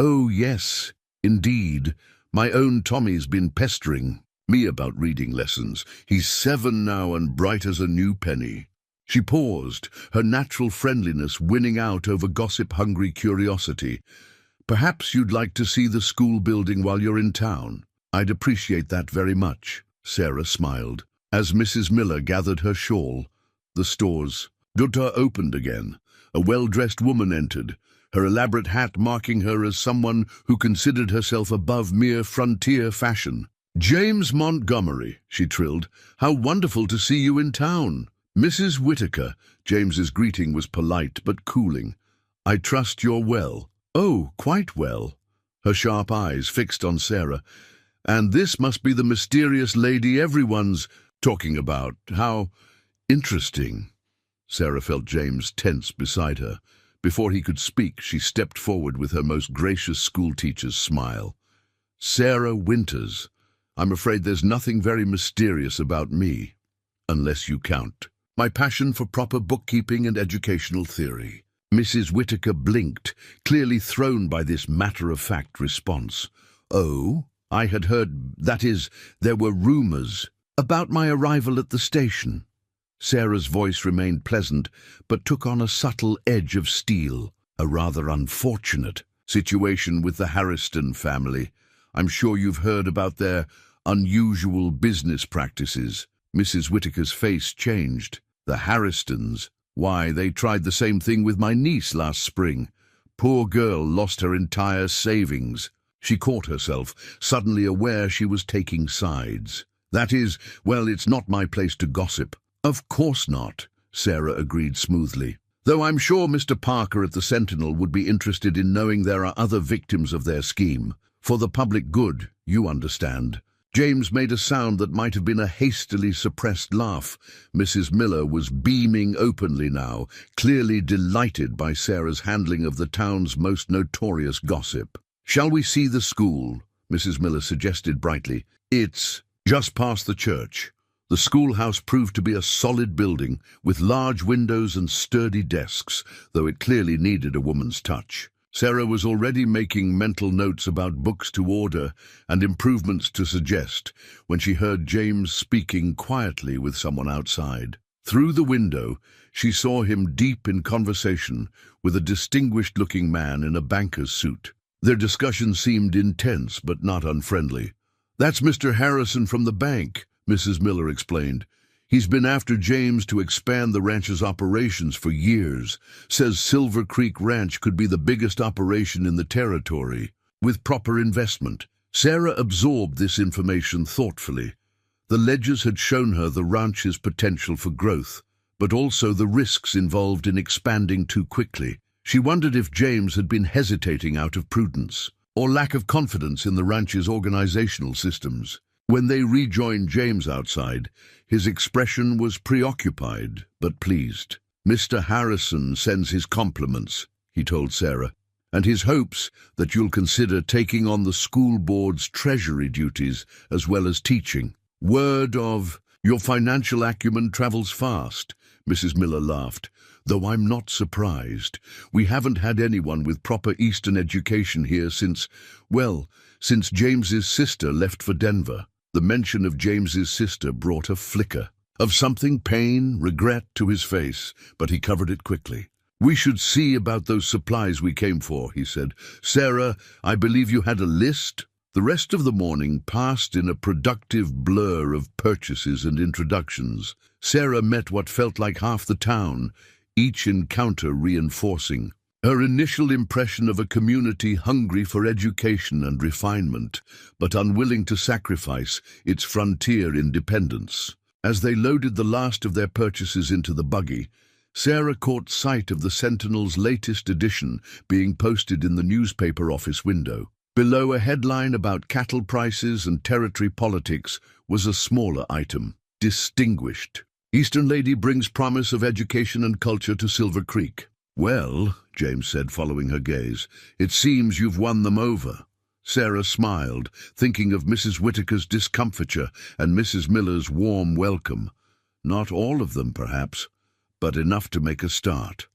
"Oh, yes, indeed. My own Tommy's been pestering me about reading lessons. He's 7 now and bright as a new penny." She paused, her natural friendliness winning out over gossip-hungry curiosity. "Perhaps you'd like to see the school building while you're in town. I'd appreciate that very much." Sarah smiled. As Mrs. Miller gathered her shawl, the store's door opened again. A well-dressed woman entered, her elaborate hat marking her as someone who considered herself above mere frontier fashion. "James Montgomery," she trilled. "How wonderful to see you in town." "Mrs. Whitaker," James's greeting was polite but cooling. "I trust you're well." "Oh, quite well." Her sharp eyes fixed on Sarah. "And this must be the mysterious lady everyone's talking about. How interesting." Sarah felt James tense beside her. Before he could speak, she stepped forward with her most gracious schoolteacher's smile. "Sarah Winters, I'm afraid there's nothing very mysterious about me, unless you count my passion for proper bookkeeping and educational theory." Mrs. Whitaker blinked, clearly thrown by this matter-of-fact response. "Oh, I had heard, that is, there were rumors about my arrival at the station." Sarah's voice remained pleasant, but took on a subtle edge of steel. "A rather unfortunate situation with the Harriston family. I'm sure you've heard about their unusual business practices." Mrs. Whitaker's face changed. "The Harristons? Why, they tried the same thing with my niece last spring. Poor girl lost her entire savings." She caught herself, suddenly aware she was taking sides. "That is, well, it's not my place to gossip." "Of course not," Sarah agreed smoothly. "Though I'm sure Mr. Parker at the Sentinel would be interested in knowing there are other victims of their scheme. For the public good, you understand." James made a sound that might have been a hastily suppressed laugh. Mrs. Miller was beaming openly now, clearly delighted by Sarah's handling of the town's most notorious gossip. "Shall we see the school?" Mrs. Miller suggested brightly. "It's just past the church." The schoolhouse proved to be a solid building, with large windows and sturdy desks, though it clearly needed a woman's touch. Sarah was already making mental notes about books to order and improvements to suggest when she heard James speaking quietly with someone outside. Through the window, she saw him deep in conversation with a distinguished-looking man in a banker's suit. Their discussion seemed intense but not unfriendly. "That's Mr. Harrison from the bank," Mrs. Miller explained. "He's been after James to expand the ranch's operations for years. Says Silver Creek Ranch could be the biggest operation in the territory, with proper investment." Sarah absorbed this information thoughtfully. The ledgers had shown her the ranch's potential for growth, but also the risks involved in expanding too quickly. She wondered if James had been hesitating out of prudence, or lack of confidence in the ranch's organizational systems. When they rejoined James outside, his expression was preoccupied but pleased. "Mr. Harrison sends his compliments," he told Sarah, "and his hopes that you'll consider taking on the school board's treasury duties as well as teaching. Word of your financial acumen travels fast," Mrs. Miller laughed. "Though I'm not surprised. We haven't had anyone with proper Eastern education here since James's sister left for Denver." The mention of James's sister brought a flicker of something, pain, regret, to his face, but he covered it quickly. "We should see about those supplies we came for," he said. "Sarah, I believe you had a list?" The rest of the morning passed in a productive blur of purchases and introductions. Sarah met what felt like half the town, each encounter reinforcing her initial impression of a community hungry for education and refinement, but unwilling to sacrifice its frontier independence. As they loaded the last of their purchases into the buggy, Sarah caught sight of the Sentinel's latest edition being posted in the newspaper office window. Below a headline about cattle prices and territory politics was a smaller item, distinguished. Eastern lady brings promise of education and culture to Silver Creek. Well, James said, following her gaze, it seems you've won them over. Sarah smiled, thinking of Mrs. Whitaker's discomfiture and Mrs. Miller's warm welcome. Not all of them, perhaps, but enough to make a start.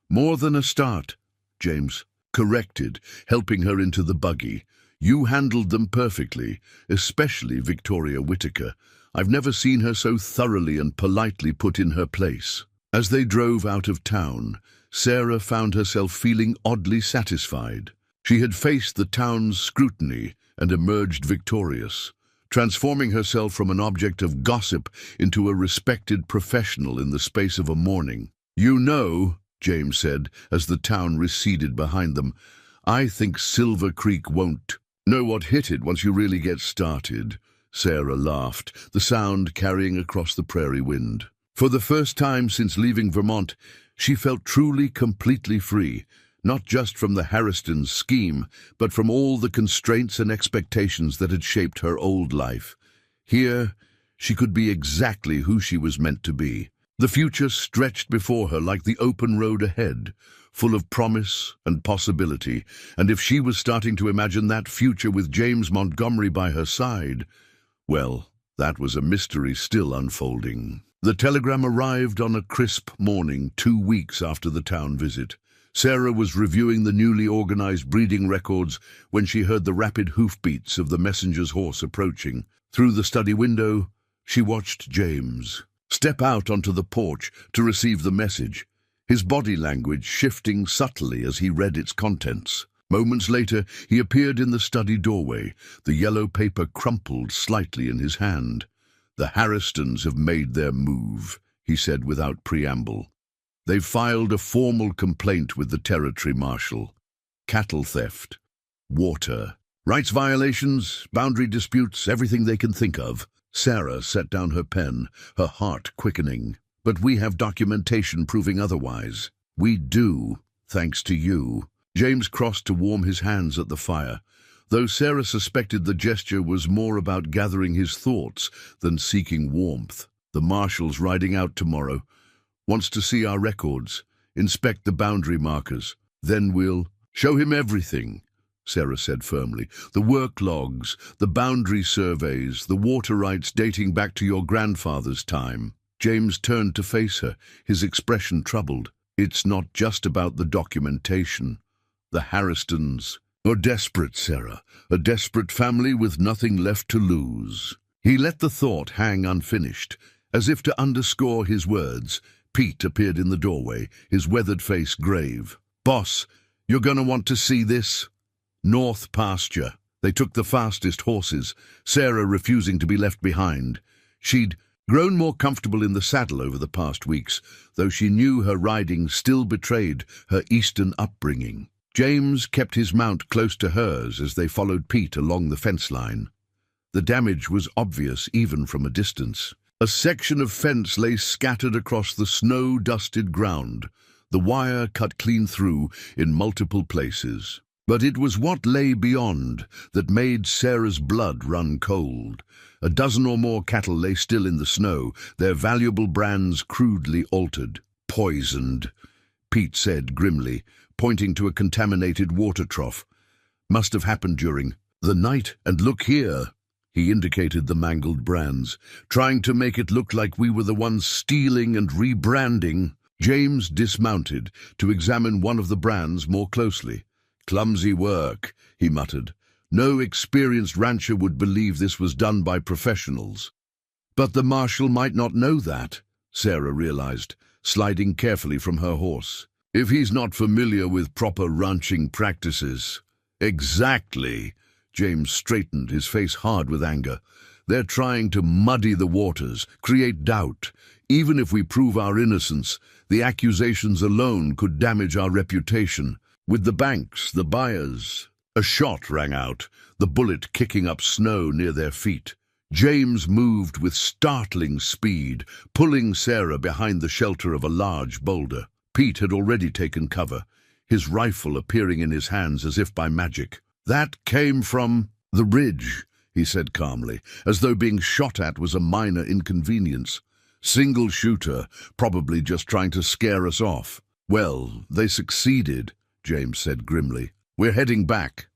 More than a start, James corrected, helping her into the buggy. You handled them perfectly, especially Victoria Whitaker. I've never seen her so thoroughly and politely put in her place. As they drove out of town, Sarah found herself feeling oddly satisfied. She had faced the town's scrutiny and emerged victorious, transforming herself from an object of gossip into a respected professional in the space of a morning. You know, James said, as the town receded behind them, I think Silver Creek won't know what hit it once you really get started. Sarah laughed, the sound carrying across the prairie wind. For the first time since leaving Vermont, she felt truly, completely free, not just from the Harriston's scheme, but from all the constraints and expectations that had shaped her old life. Here, she could be exactly who she was meant to be. The future stretched before her like the open road ahead, full of promise and possibility, and if she was starting to imagine that future with James Montgomery by her side, well, that was a mystery still unfolding. The telegram arrived on a crisp morning 2 weeks after the town visit. Sarah was reviewing the newly organized breeding records when she heard the rapid hoofbeats of the messenger's horse approaching. Through the study window, she watched James step out onto the porch to receive the message, his body language shifting subtly as he read its contents. Moments later, he appeared in the study doorway, the yellow paper crumpled slightly in his hand. The Harristons have made their move, he said without preamble. They've filed a formal complaint with the territory marshal. Cattle theft, water, rights violations, boundary disputes, everything they can think of. Sarah set down her pen, her heart quickening. But we have documentation proving otherwise. We do, thanks to you. James crossed to warm his hands at the fire, though Sarah suspected the gesture was more about gathering his thoughts than seeking warmth. The marshal's riding out tomorrow. Wants to see our records, inspect the boundary markers. Then we'll show him everything, Sarah said firmly. The work logs, the boundary surveys, the water rights dating back to your grandfather's time. James turned to face her, his expression troubled. It's not just about the documentation. The Harristons are desperate, Sarah, a desperate family with nothing left to lose. He let the thought hang unfinished. As if to underscore his words, Pete appeared in the doorway, his weathered face grave. Boss, you're going to want to see this. North pasture. They took the fastest horses, Sarah refusing to be left behind. She'd grown more comfortable in the saddle over the past weeks, though she knew her riding still betrayed her eastern upbringing. James kept his mount close to hers as they followed Pete along the fence line. The damage was obvious even from a distance. A section of fence lay scattered across the snow-dusted ground, the wire cut clean through in multiple places. But it was what lay beyond that made Sarah's blood run cold. A dozen or more cattle lay still in the snow, their valuable brands crudely altered. Poisoned, Pete said grimly, pointing to a contaminated water trough. Must have happened during the night, and look here. He indicated the mangled brands, trying to make it look like we were the ones stealing and rebranding. James dismounted to examine one of the brands more closely. Clumsy work, he muttered. No experienced rancher would believe this was done by professionals. But the marshal might not know that, Sarah realized, sliding carefully from her horse. If he's not familiar with proper ranching practices. Exactly, James straightened, his face hard with anger. "They're trying to muddy the waters, create doubt. Even if we prove our innocence, the accusations alone could damage our reputation. With the banks, the buyers." A shot rang out, the bullet kicking up snow near their feet. James moved with startling speed, pulling Sarah behind the shelter of a large boulder. Pete had already taken cover, his rifle appearing in his hands as if by magic. "That came from the ridge," he said calmly, as though being shot at was a minor inconvenience. "Single shooter, probably just trying to scare us off." "Well, they succeeded," James said grimly. "We're heading back.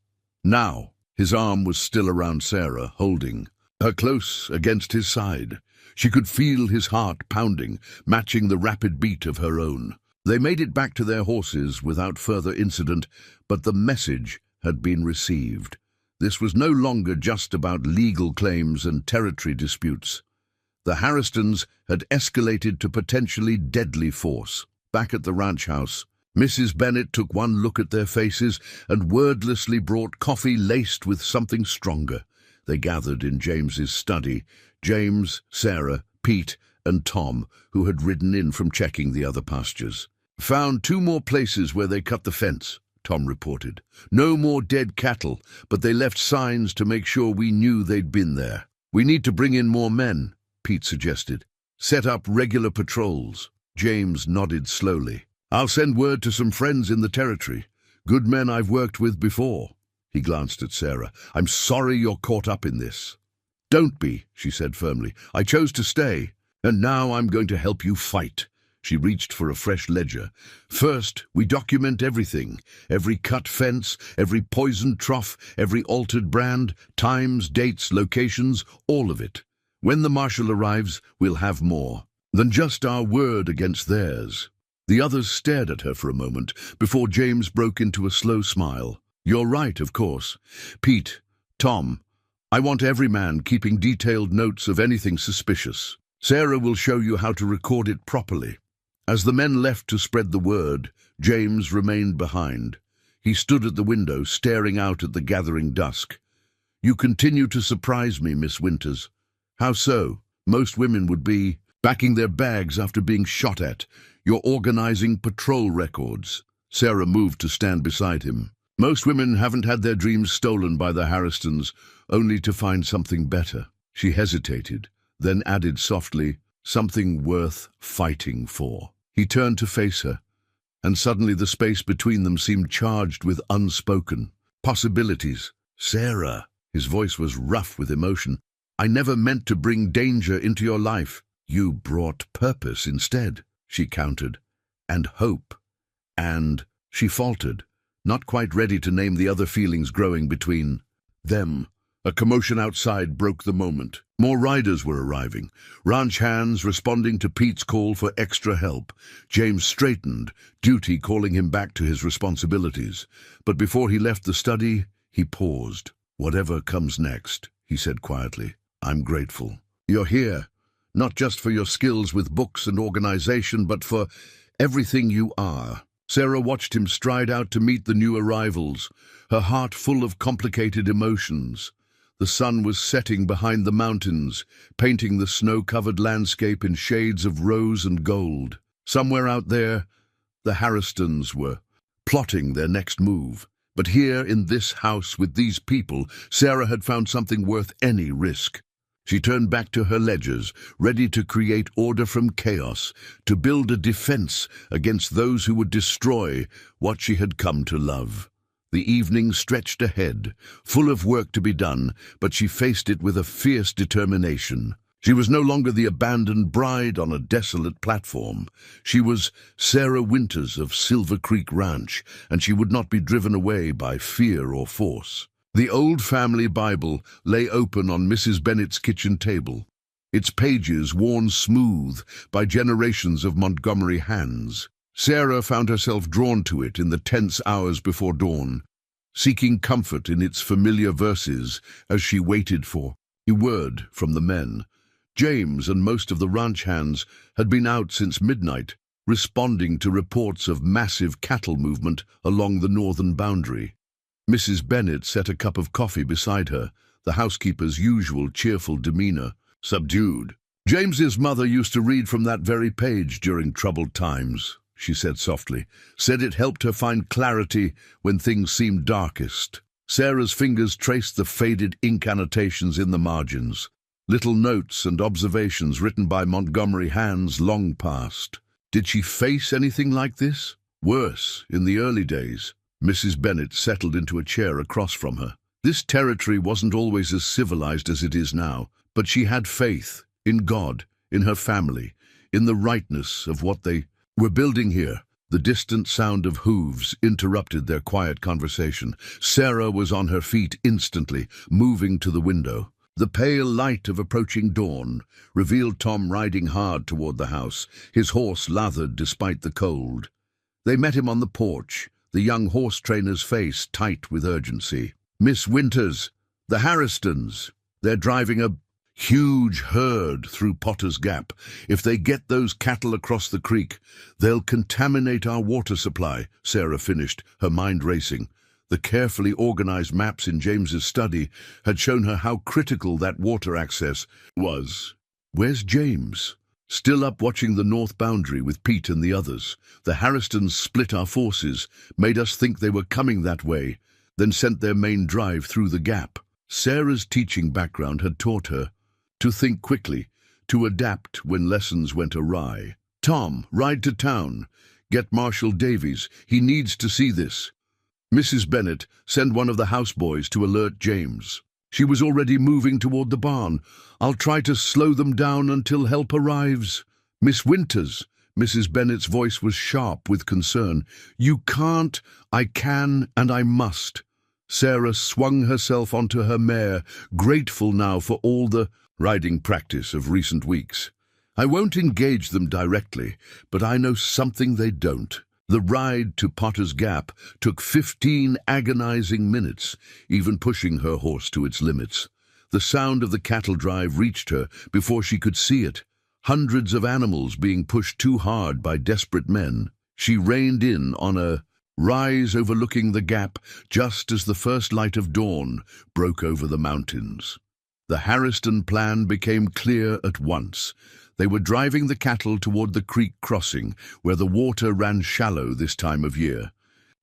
Now." His arm was still around Sarah, holding her close against his side. She could feel his heart pounding, matching the rapid beat of her own. They made it back to their horses without further incident, but the message had been received. This was no longer just about legal claims and territory disputes. The Harristons had escalated to potentially deadly force. Back at the ranch house, Mrs. Bennet took one look at their faces and wordlessly brought coffee laced with something stronger. They gathered in James's study, James, Sarah, Pete, and Tom, who had ridden in from checking the other pastures. "Found 2 more places where they cut the fence," Tom reported. "No more dead cattle, but they left signs to make sure we knew they'd been there." "We need to bring in more men," Pete suggested. "Set up regular patrols." James nodded slowly. "I'll send word to some friends in the territory. Good men I've worked with before." He glanced at Sarah. "I'm sorry you're caught up in this." "Don't be," she said firmly. "I chose to stay, and now I'm going to help you fight." She reached for a fresh ledger. "First, we document everything. Every cut fence, every poisoned trough, every altered brand, times, dates, locations, all of it. When the marshal arrives, we'll have more than just our word against theirs." The others stared at her for a moment before James broke into a slow smile. "You're right, of course. Pete, Tom, I want every man keeping detailed notes of anything suspicious. Sarah will show you how to record it properly." As the men left to spread the word, James remained behind. He stood at the window, staring out at the gathering dusk. "You continue to surprise me, Miss Winters." "How so?" "Most women would be packing their bags after being shot at. You're organizing patrol records." Sarah moved to stand beside him. "Most women haven't had their dreams stolen by the Harristons, only to find something better." She hesitated, then added softly, "Something worth fighting for." He turned to face her, and suddenly the space between them seemed charged with unspoken possibilities. "Sarah," his voice was rough with emotion, "I never meant to bring danger into your life." "You brought purpose instead," she countered, "and hope." And she faltered, not quite ready to name the other feelings growing between them. A commotion outside broke the moment. More riders were arriving, ranch hands responding to Pete's call for extra help. James straightened, duty calling him back to his responsibilities. But before he left the study, he paused. "Whatever comes next," he said quietly, "I'm grateful. You're here, not just for your skills with books and organization, but for everything you are." Sarah watched him stride out to meet the new arrivals, her heart full of complicated emotions. The sun was setting behind the mountains, painting the snow-covered landscape in shades of rose and gold. Somewhere out there, the Harristons were plotting their next move. But here, in this house with these people, Sarah had found something worth any risk. She turned back to her ledgers, ready to create order from chaos, to build a defense against those who would destroy what she had come to love. The evening stretched ahead, full of work to be done, but she faced it with a fierce determination. She was no longer the abandoned bride on a desolate platform. She was Sarah Winters of Silver Creek Ranch, and she would not be driven away by fear or force. The old family Bible lay open on Mrs. Bennet's kitchen table, its pages worn smooth by generations of Montgomery hands. Sarah found herself drawn to it in the tense hours before dawn, seeking comfort in its familiar verses as she waited for a word from the men. James and most of the ranch hands had been out since midnight, responding to reports of massive cattle movement along the northern boundary. Mrs. Bennet set a cup of coffee beside her, the housekeeper's usual cheerful demeanor subdued. "James's mother used to read from that very page during troubled times," she said softly. "Said it helped her find clarity when things seemed darkest." Sarah's fingers traced the faded ink annotations in the margins, little notes and observations written by Montgomery hands long past. Did she face anything like this? Worse, in the early days. Mrs. Bennet settled into a chair across from her. This territory wasn't always as civilized as it is now, but she had faith in God, in her family, in the rightness of what they were building here. The distant sound of hooves interrupted their quiet conversation. Sarah was on her feet instantly, moving to the window. The pale light of approaching dawn revealed Tom riding hard toward the house, his horse lathered despite the cold. They met him on the porch, the young horse trainer's face tight with urgency. "Miss Winters, the Harristons, they're driving a huge herd through Potter's Gap. If they get those cattle across the creek, they'll contaminate our water supply," Sarah finished, her mind racing. The carefully organized maps in James's study had shown her how critical that water access was. "Where's James?" "Still up watching the north boundary with Pete and the others. The Harristons split our forces, made us think they were coming that way, then sent their main drive through the gap." Sarah's teaching background had taught her to think quickly, to adapt when lessons went awry. "Tom, ride to town. Get Marshal Davies. He needs to see this." "Mrs. Bennet, send one of the houseboys to alert James." She was already moving toward the barn. "I'll try to slow them down until help arrives." "Miss Winters," Mrs. Bennet's voice was sharp with concern. "You can't." "I can and I must." Sarah swung herself onto her mare, grateful now for all the riding practice of recent weeks. "I won't engage them directly, but I know something they don't." The ride to Potter's Gap took 15 agonizing minutes, even pushing her horse to its limits. The sound of the cattle drive reached her before she could see it. Hundreds of animals being pushed too hard by desperate men. She reined in on a rise overlooking the gap just as the first light of dawn broke over the mountains. The Harriston plan became clear at once. They were driving the cattle toward the creek crossing, where the water ran shallow this time of year.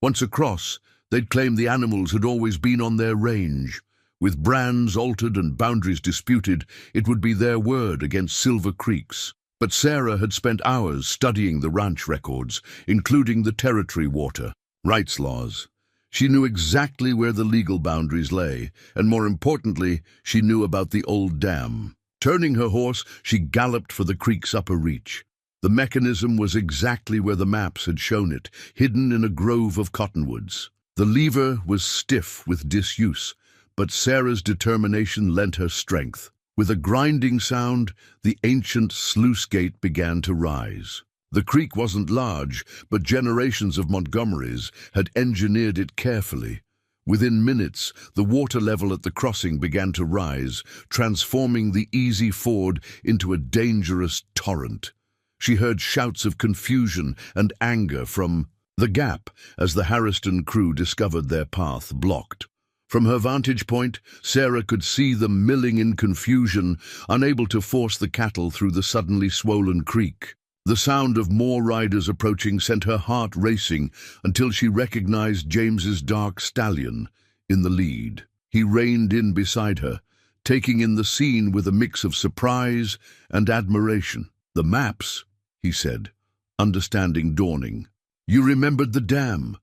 Once across, they'd claimed the animals had always been on their range. With brands altered and boundaries disputed, it would be their word against Silver Creeks. But Sarah had spent hours studying the ranch records, including the territory water rights laws. She knew exactly where the legal boundaries lay, and more importantly, she knew about the old dam. Turning her horse, she galloped for the creek's upper reach. The mechanism was exactly where the maps had shown it, hidden in a grove of cottonwoods. The lever was stiff with disuse, but Sarah's determination lent her strength. With a grinding sound, the ancient sluice gate began to rise. The creek wasn't large, but generations of Montgomerys had engineered it carefully. Within minutes, the water level at the crossing began to rise, transforming the easy ford into a dangerous torrent. She heard shouts of confusion and anger from the gap as the Harriston crew discovered their path blocked. From her vantage point, Sarah could see them milling in confusion, unable to force the cattle through the suddenly swollen creek. The sound of more riders approaching sent her heart racing until she recognized James's dark stallion in the lead. He reined in beside her, taking in the scene with a mix of surprise and admiration. "The maps," he said, understanding dawning. "You remembered the dam."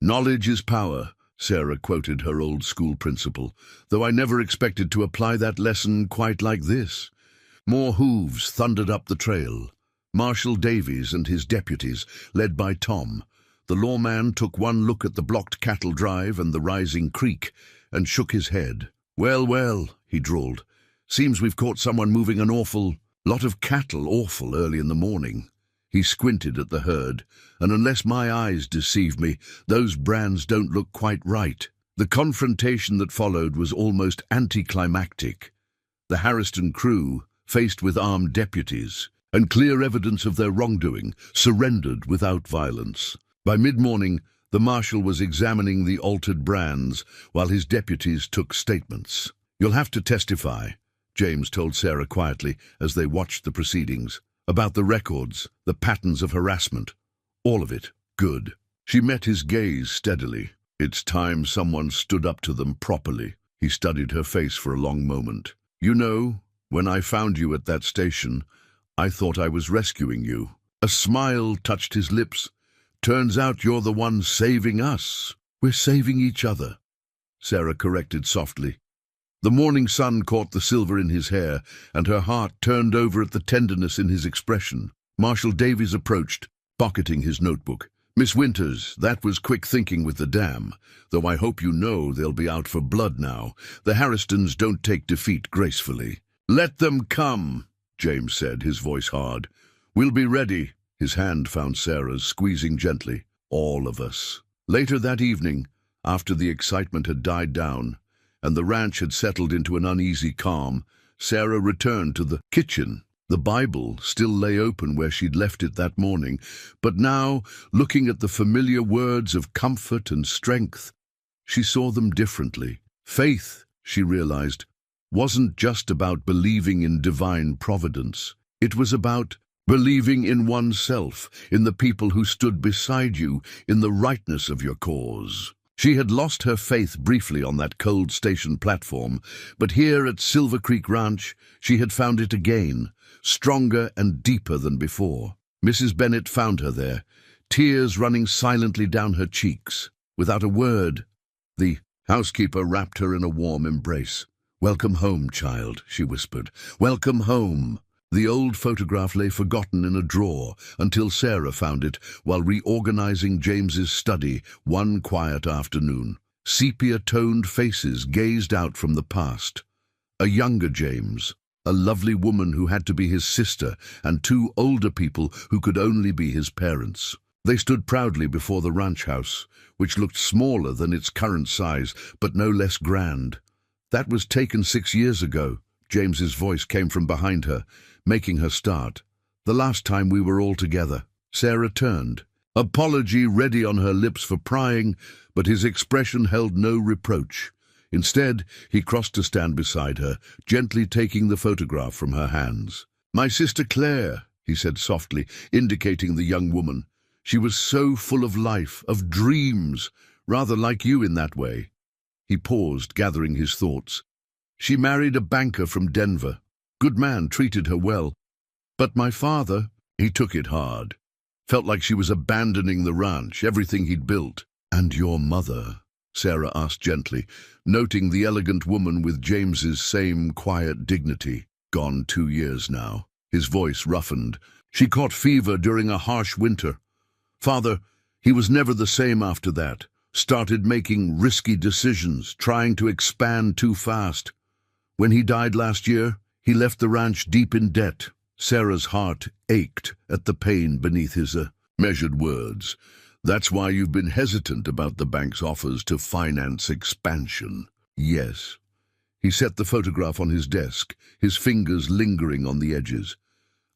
"Knowledge is power," Sarah quoted her old school principle, though I never expected to apply that lesson quite like this. More hooves thundered up the trail. Marshal Davies and his deputies, led by Tom. The lawman took one look at the blocked cattle drive and the rising creek, and shook his head. "Well, well," he drawled. "Seems we've caught someone moving an awful lot of cattle awful early in the morning." He squinted at the herd, and unless my eyes deceive me, those brands don't look quite right. The confrontation that followed was almost anticlimactic. The Harriston crew, faced with armed deputies and clear evidence of their wrongdoing, surrendered without violence. By mid-morning, The marshal was examining the altered brands while his deputies took statements. "You'll have to testify," James told Sarah quietly as they watched the proceedings. "About the records, the patterns of harassment. All of it. Good." She met his gaze steadily. "It's time someone stood up to them properly." He studied her face for a long moment. "You know, when I found you at that station, I thought I was rescuing you." A smile touched his lips. "Turns out you're the one saving us." "We're saving each other," Sarah corrected softly. The morning sun caught the silver in his hair, and her heart turned over at the tenderness in his expression. Marshal Davies approached, pocketing his notebook. "Miss Winters, that was quick thinking with the dam, though I hope you know they'll be out for blood now. The Harristons don't take defeat gracefully." "Let them come," James said, his voice hard. "We'll be ready." His hand found Sarah's, squeezing gently. "All of us." Later that evening, after the excitement had died down, and the ranch had settled into an uneasy calm, Sarah returned to the kitchen. The Bible still lay open where she'd left it that morning, but now, looking at the familiar words of comfort and strength, she saw them differently. Faith, she realized, wasn't just about believing in divine providence. It was about believing in oneself, in the people who stood beside you, in the rightness of your cause. She had lost her faith briefly on that cold station platform, but here at Silver Creek Ranch she had found it again, stronger and deeper than before. Mrs. Bennett found her there, tears running silently down her cheeks. Without a word, the housekeeper wrapped her in a warm embrace. "Welcome home, child," she whispered. "Welcome home." The old photograph lay forgotten in a drawer until Sarah found it while reorganizing James's study one quiet afternoon. Sepia-toned faces gazed out from the past. A younger James, a lovely woman who had to be his sister, and two older people who could only be his parents. They stood proudly before the ranch house, which looked smaller than its current size, but no less grand. "That was taken 6 years ago." James's voice came from behind her, making her start. "The last time we were all together." Sarah turned, apology ready on her lips for prying, but his expression held no reproach. Instead, he crossed to stand beside her, gently taking the photograph from her hands. "My sister Claire," he said softly, indicating the young woman. "She was so full of life, of dreams, rather like you in that way." He paused, gathering his thoughts. "She married a banker from Denver. Good man, treated her well. But my father, he took it hard. Felt like she was abandoning the ranch, everything he'd built." "And your mother?" Sarah asked gently, noting the elegant woman with James's same quiet dignity. "Gone 2 years now." His voice roughened. "She caught fever during a harsh winter. Father, he was never the same after that. Started making risky decisions, trying to expand too fast. When he died last year, he left the ranch deep in debt." Sarah's heart ached at the pain beneath his measured words. "That's why you've been hesitant about the bank's offers to finance expansion." "Yes." He set the photograph on his desk, his fingers lingering on the edges.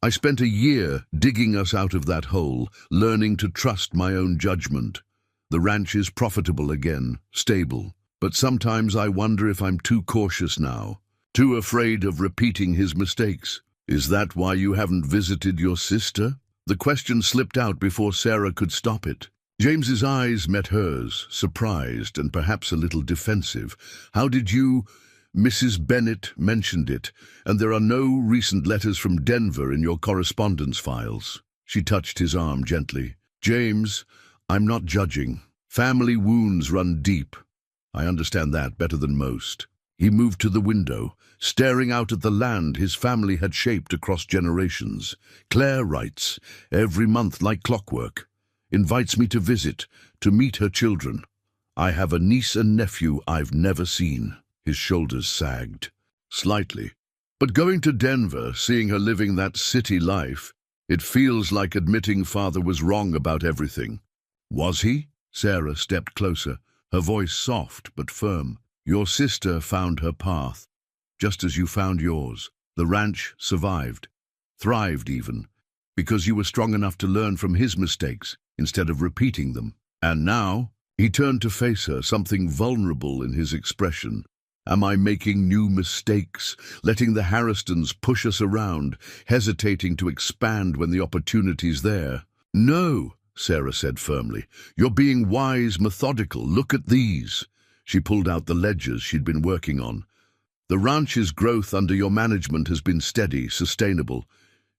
"I spent a year digging us out of that hole, learning to trust my own judgment. The ranch is profitable again, stable. But sometimes I wonder if I'm too cautious now, too afraid of repeating his mistakes." "Is that why you haven't visited your sister?" The question slipped out before Sarah could stop it. James's eyes met hers, surprised and perhaps a little defensive. "How did you—" "Mrs. Bennett mentioned it, and there are no recent letters from Denver in your correspondence files." She touched his arm gently. "James, I'm not judging. Family wounds run deep. I understand that better than most." He moved to the window, staring out at the land his family had shaped across generations. "Claire writes, every month like clockwork. Invites me to visit, to meet her children. I have a niece and nephew I've never seen." His shoulders sagged slightly. "But going to Denver, seeing her living that city life, it feels like admitting Father was wrong about everything." "Was he?" Sarah stepped closer, her voice soft but firm. "Your sister found her path, just as you found yours. The ranch survived, thrived even, because you were strong enough to learn from his mistakes instead of repeating them." And now, he turned to face her, something vulnerable in his expression. Am I making new mistakes, letting the Harristons push us around, hesitating to expand when the opportunity's there? No, Sarah said firmly. You're being wise, methodical. Look at these. She pulled out the ledgers she'd been working on. The ranch's growth under your management has been steady, sustainable.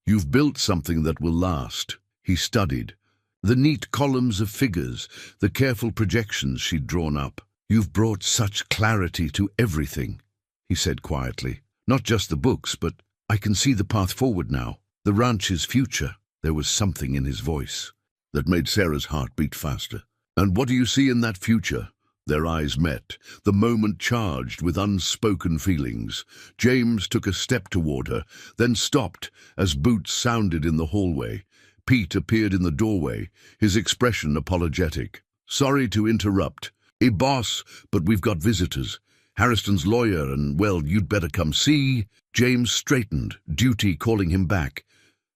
You've built something that will last. He studied. The neat columns of figures, the careful projections she'd drawn up. You've brought such clarity to everything, he said quietly. Not just the books, but I can see the path forward now. The ranch's future. There was something in his voice that made Sarah's heart beat faster. And what do you see in that future? Their eyes met, the moment charged with unspoken feelings. James took a step toward her, then stopped as boots sounded in the hallway. Pete appeared in the doorway, his expression apologetic. Sorry to interrupt. Boss, but we've got visitors. Harriston's lawyer and, well, you'd better come see. James straightened, duty calling him back.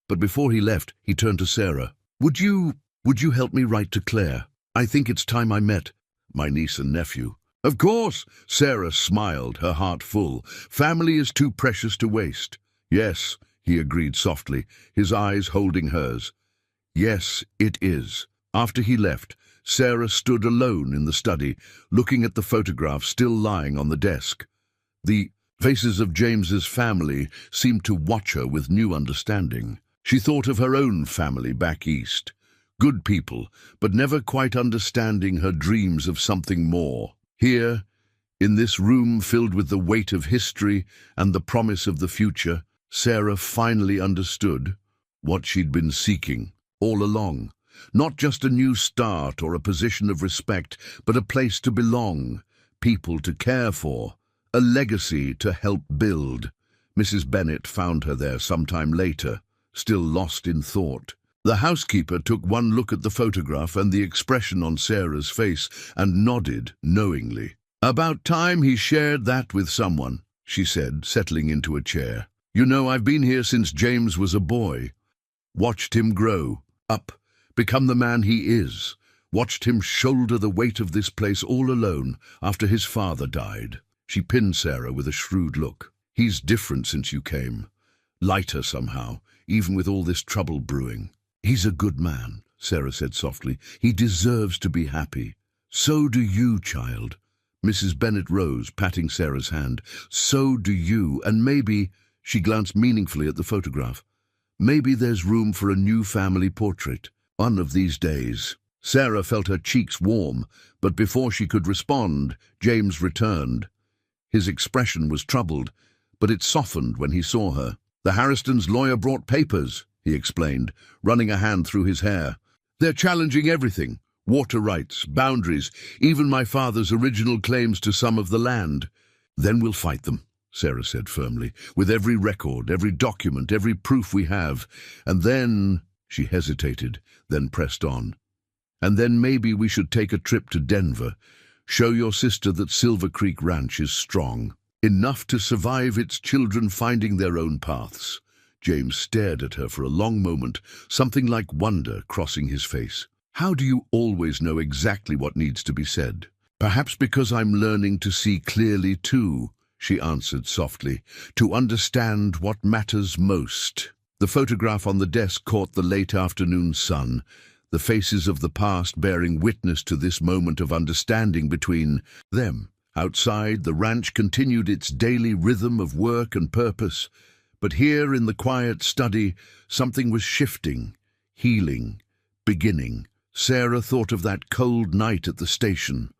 But before he left, he turned to Sarah. Would you help me write to Claire? I think it's time I met my niece and nephew. Of course, Sarah smiled, her heart full. Family is too precious to waste. Yes, he agreed softly, his eyes holding hers. Yes, it is. After he left, Sarah stood alone in the study, looking at the photograph still lying on the desk. The faces of James's family seemed to watch her with new understanding. She thought of her own family back east. Good people, but never quite understanding her dreams of something more. Here, in this room filled with the weight of history and the promise of the future, Sarah finally understood what she'd been seeking all along. Not just a new start or a position of respect, but a place to belong, people to care for, a legacy to help build. Mrs. Bennet found her there sometime later, still lost in thought. The housekeeper took one look at the photograph and the expression on Sarah's face and nodded knowingly. About time he shared that with someone, she said, settling into a chair. You know, I've been here since James was a boy. Watched him grow, up, become the man he is. Watched him shoulder the weight of this place all alone after his father died. She pinned Sarah with a shrewd look. He's different since you came. Lighter somehow, even with all this trouble brewing. He's a good man, Sarah said softly. He deserves to be happy. So do you, child. Mrs. Bennet rose, patting Sarah's hand. So do you, and maybe, she glanced meaningfully at the photograph, maybe there's room for a new family portrait. One of these days. Sarah felt her cheeks warm, but before she could respond, James returned. His expression was troubled, but it softened when he saw her. The Harristons' lawyer brought papers, he explained, running a hand through his hair. They're challenging everything. Water rights, boundaries, even my father's original claims to some of the land. Then we'll fight them, Sarah said firmly, with every record, every document, every proof we have. And then, she hesitated, then pressed on. And then maybe we should take a trip to Denver. Show your sister that Silver Creek Ranch is strong, enough to survive its children finding their own paths. James stared at her for a long moment, something like wonder crossing his face. How do you always know exactly what needs to be said? Perhaps because I'm learning to see clearly too, she answered softly, to understand what matters most. The photograph on the desk caught the late afternoon sun, the faces of the past bearing witness to this moment of understanding between them. Outside, the ranch continued its daily rhythm of work and purpose, but here in the quiet study, something was shifting, healing, beginning. Sarah thought of that cold night at the station,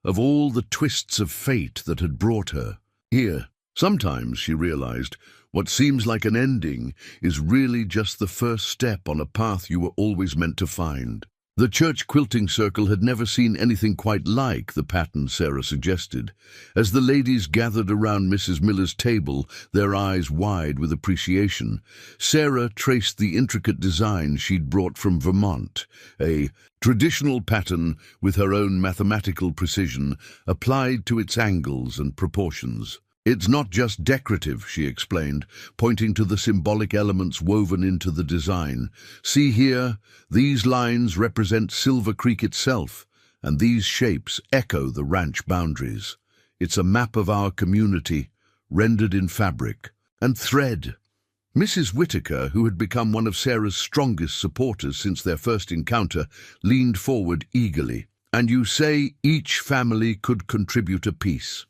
of all the twists of fate that had brought her here. Sometimes, she realized, what seems like an ending is really just the first step on a path you were always meant to find. The church quilting circle had never seen anything quite like the pattern Sarah suggested. As the ladies gathered around Mrs. Miller's table, their eyes wide with appreciation, Sarah traced the intricate design she'd brought from Vermont, a traditional pattern with her own mathematical precision applied to its angles and proportions. It's not just decorative, she explained, pointing to the symbolic elements woven into the design. See here, these lines represent Silver Creek itself, and these shapes echo the ranch boundaries. It's a map of our community, rendered in fabric and thread. Mrs. Whitaker, who had become one of Sarah's strongest supporters since their first encounter, leaned forward eagerly. "And you say each family could contribute a piece?"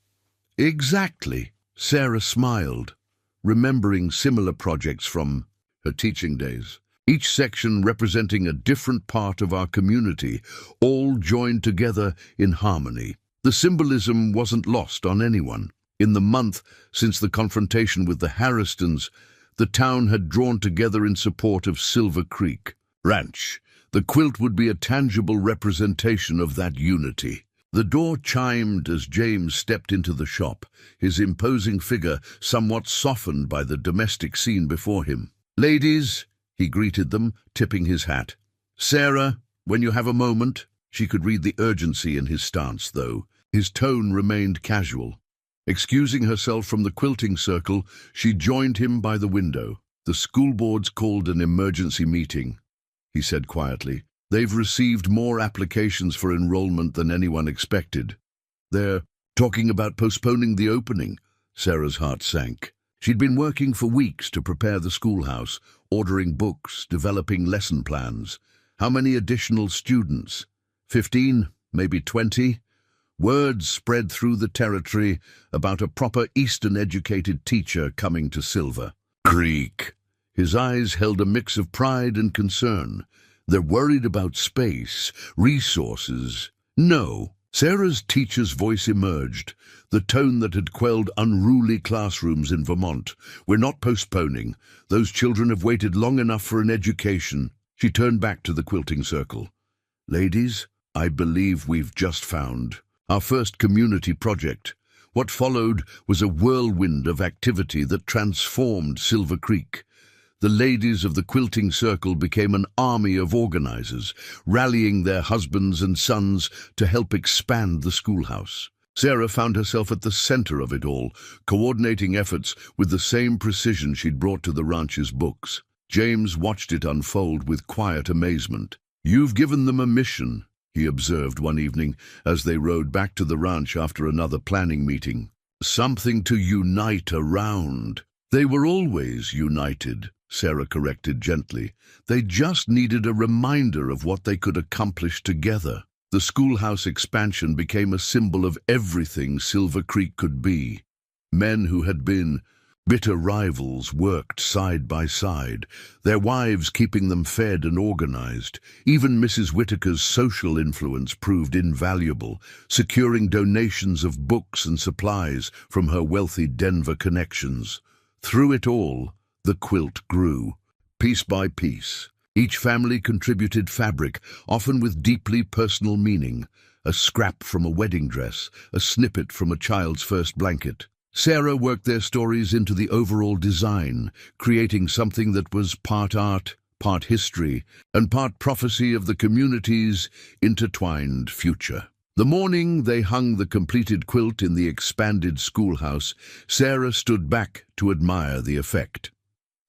"Exactly." Sarah smiled, remembering similar projects from her teaching days. Each section representing a different part of our community, all joined together in harmony. The symbolism wasn't lost on anyone. In the month since the confrontation with the Harristons, the town had drawn together in support of Silver Creek Ranch. The quilt would be a tangible representation of that unity. The door chimed as James stepped into the shop, his imposing figure somewhat softened by the domestic scene before him. "Ladies," he greeted them, tipping his hat. "Sarah, when you have a moment." She could read the urgency in his stance, though. His tone remained casual. Excusing herself from the quilting circle, she joined him by the window. "The school board's called an emergency meeting," he said quietly. "They've received more applications for enrollment than anyone expected. They're talking about postponing the opening." Sarah's heart sank. She'd been working for weeks to prepare the schoolhouse, ordering books, developing lesson plans. How many additional students? 15? Maybe 20? Word spread through the territory about a proper Eastern-educated teacher coming to Silver Creek. His eyes held a mix of pride and concern. They're worried about space, resources. "No." Sarah's teacher's voice emerged, the tone that had quelled unruly classrooms in Vermont. "We're not postponing. Those children have waited long enough for an education." She turned back to the quilting circle. "Ladies, I believe we've just found our first community project." What followed was a whirlwind of activity that transformed Silver Creek. The ladies of the quilting circle became an army of organizers, rallying their husbands and sons to help expand the schoolhouse. Sarah found herself at the center of it all, coordinating efforts with the same precision she'd brought to the ranch's books. James watched it unfold with quiet amazement. "You've given them a mission," he observed one evening as they rode back to the ranch after another planning meeting. "Something to unite around." "They were always united," Sarah corrected gently. "They just needed a reminder of what they could accomplish together." The schoolhouse expansion became a symbol of everything Silver Creek could be. Men who had been bitter rivals worked side by side, their wives keeping them fed and organized. Even Mrs. Whitaker's social influence proved invaluable, securing donations of books and supplies from her wealthy Denver connections. Through it all, the quilt grew, piece by piece. Each family contributed fabric, often with deeply personal meaning, a scrap from a wedding dress, a snippet from a child's first blanket. Sarah worked their stories into the overall design, creating something that was part art, part history, and part prophecy of the community's intertwined future. The morning they hung the completed quilt in the expanded schoolhouse, Sarah stood back to admire the effect.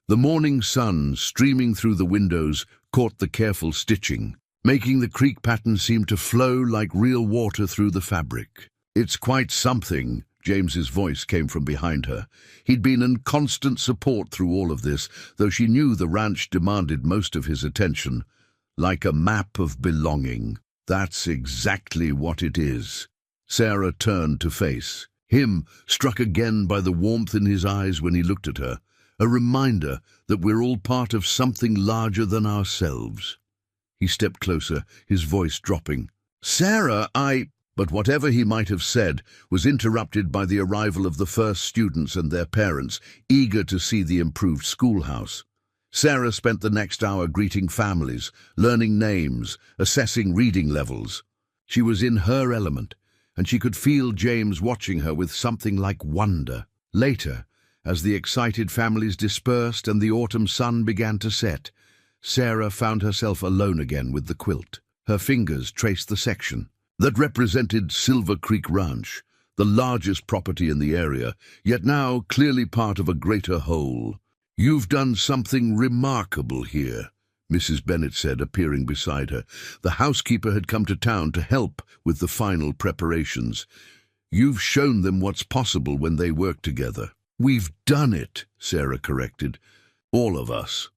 The morning sun, streaming through the windows, caught the careful stitching, making the creek pattern seem to flow like real water through the fabric. "It's quite something," James's voice came from behind her. He'd been in constant support through all of this, though she knew the ranch demanded most of his attention. "Like a map of belonging." "That's exactly what it is." Sarah turned to face him, struck again by the warmth in his eyes when he looked at her. A reminder that we're all part of something larger than ourselves. He stepped closer, his voice dropping. "Sarah, But whatever he might have said was interrupted by the arrival of the first students and their parents, eager to see the improved schoolhouse. Sarah spent the next hour greeting families, learning names, assessing reading levels. She was in her element, and she could feel James watching her with something like wonder. Later, as the excited families dispersed and the autumn sun began to set, Sarah found herself alone again with the quilt. Her fingers traced the section that represented Silver Creek Ranch, the largest property in the area, yet now clearly part of a greater whole. "You've done something remarkable here," Mrs. Bennet said, appearing beside her. The housekeeper had come to town to help with the final preparations. You've shown them what's possible when they work together. We've done it, Sarah corrected. All of us.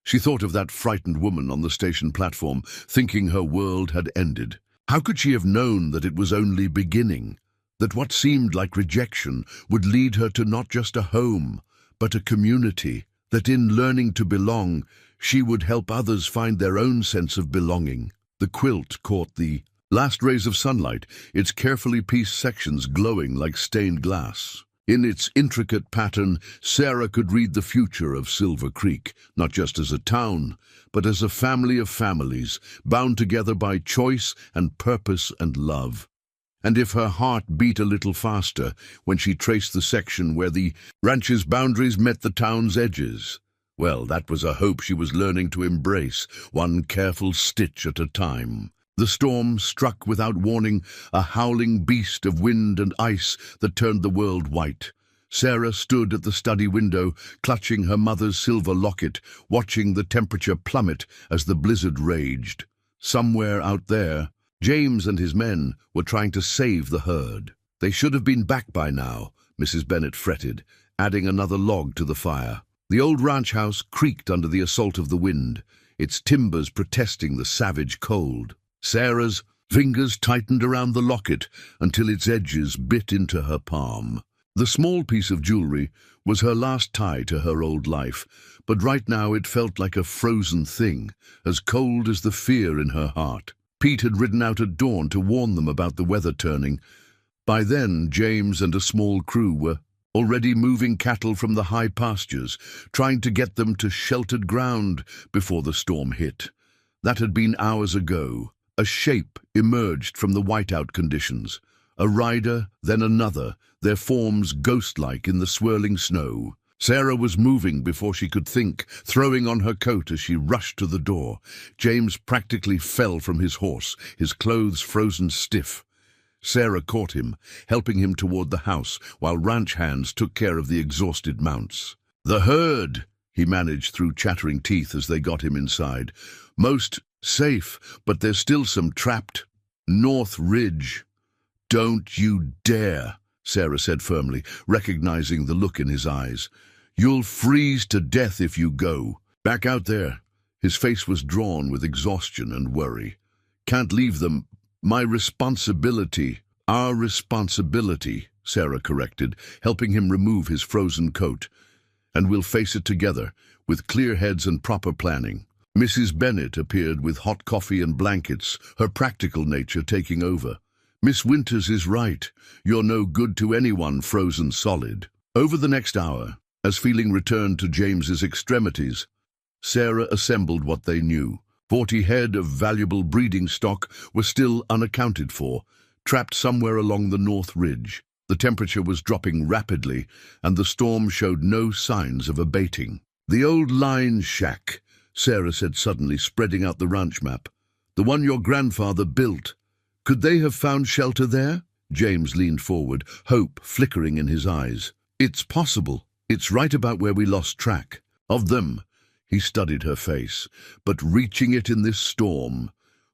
She thought of that frightened woman on the station platform, thinking her world had ended. How could she have known that it was only beginning? That what seemed like rejection would lead her to not just a home, but a community, that in learning to belong, she would help others find their own sense of belonging. The quilt caught the last rays of sunlight, its carefully pieced sections glowing like stained glass. In its intricate pattern, Sarah could read the future of Silver Creek, not just as a town, but as a family of families, bound together by choice and purpose and love. And if her heart beat a little faster when she traced the section where the ranch's boundaries met the town's edges, well, that was a hope she was learning to embrace, one careful stitch at a time. The storm struck without warning, a howling beast of wind and ice that turned the world white. Sarah stood at the study window, clutching her mother's silver locket, watching the temperature plummet as the blizzard raged. Somewhere out there, James and his men were trying to save the herd. They should have been back by now, Mrs. Bennet fretted, adding another log to the fire. The old ranch house creaked under the assault of the wind, its timbers protesting the savage cold. Sarah's fingers tightened around the locket until its edges bit into her palm. The small piece of jewelry was her last tie to her old life, but right now it felt like a frozen thing, as cold as the fear in her heart. Pete had ridden out at dawn to warn them about the weather turning. By then, James and a small crew were already moving cattle from the high pastures, trying to get them to sheltered ground before the storm hit. That had been hours ago. A shape emerged from the whiteout conditions. A rider, then another, their forms ghost-like in the swirling snow. Sarah was moving before she could think, throwing on her coat as she rushed to the door. James practically fell from his horse, his clothes frozen stiff. Sarah caught him, helping him toward the house, while ranch hands took care of the exhausted mounts. "The herd," he managed through chattering teeth as they got him inside. "Most safe, but there's still some trapped. North Ridge." "Don't you dare," Sarah said firmly, recognizing the look in his eyes. "You'll freeze to death if you go. Back out there." His face was drawn with exhaustion and worry. "Can't leave them. My responsibility." "Our responsibility," Sarah corrected, helping him remove his frozen coat. "And we'll face it together, with clear heads and proper planning." Mrs. Bennet appeared with hot coffee and blankets, her practical nature taking over. "Miss Winters is right. You're no good to anyone frozen solid." Over the next hour, as feeling returned to James's extremities, Sarah assembled what they knew. 40 head of valuable breeding stock were still unaccounted for, trapped somewhere along the North Ridge. The temperature was dropping rapidly, and the storm showed no signs of abating. "The old line shack," Sarah said suddenly, spreading out the ranch map. "The one your grandfather built. Could they have found shelter there?" James leaned forward, hope flickering in his eyes. "It's possible. It's right about where we lost track of them." He studied her face. "But reaching it in this storm.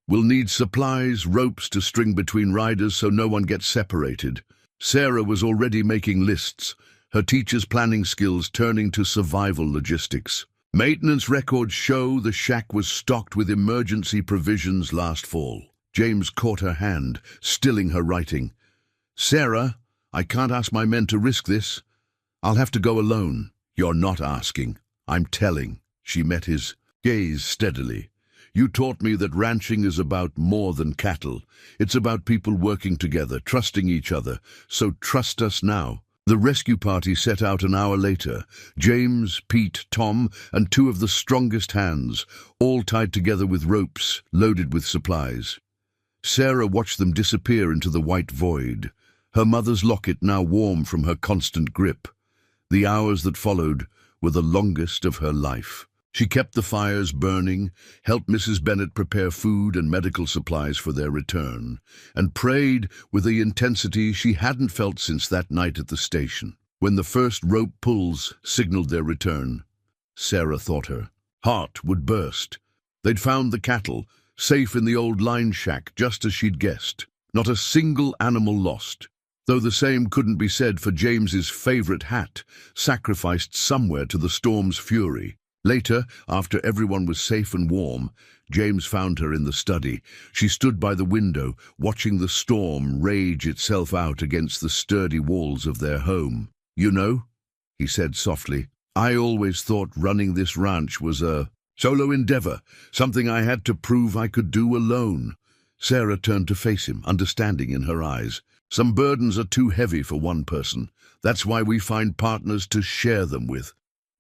We'll need supplies, ropes to string between riders so no one gets separated." Sarah was already making lists, her teacher's planning skills turning to survival logistics. "Maintenance records show the shack was stocked with emergency provisions last fall." James caught her hand, stilling her writing. "Sarah, I can't ask my men to risk this. I'll have to go alone." "You're not asking. I'm telling." She met his gaze steadily. "You taught me that ranching is about more than cattle. It's about people working together, trusting each other. So trust us now." The rescue party set out an hour later. James, Pete, Tom, and 2 of the strongest hands, all tied together with ropes, loaded with supplies. Sarah watched them disappear into the white void, her mother's locket now warm from her constant grip. The hours that followed were the longest of her life. She kept the fires burning, helped Mrs. Bennet prepare food and medical supplies for their return, and prayed with the intensity she hadn't felt since that night at the station. When the first rope pulls signaled their return, Sarah thought her heart would burst. They'd found the cattle, safe in the old line shack, just as she'd guessed. Not a single animal lost. Though the same couldn't be said for James's favorite hat, sacrificed somewhere to the storm's fury. Later, after everyone was safe and warm, James found her in the study. She stood by the window, watching the storm rage itself out against the sturdy walls of their home. "You know," he said softly, "I always thought running this ranch was a solo endeavor, something I had to prove I could do alone." Sarah turned to face him, understanding in her eyes. "Some burdens are too heavy for one person. That's why we find partners to share them with."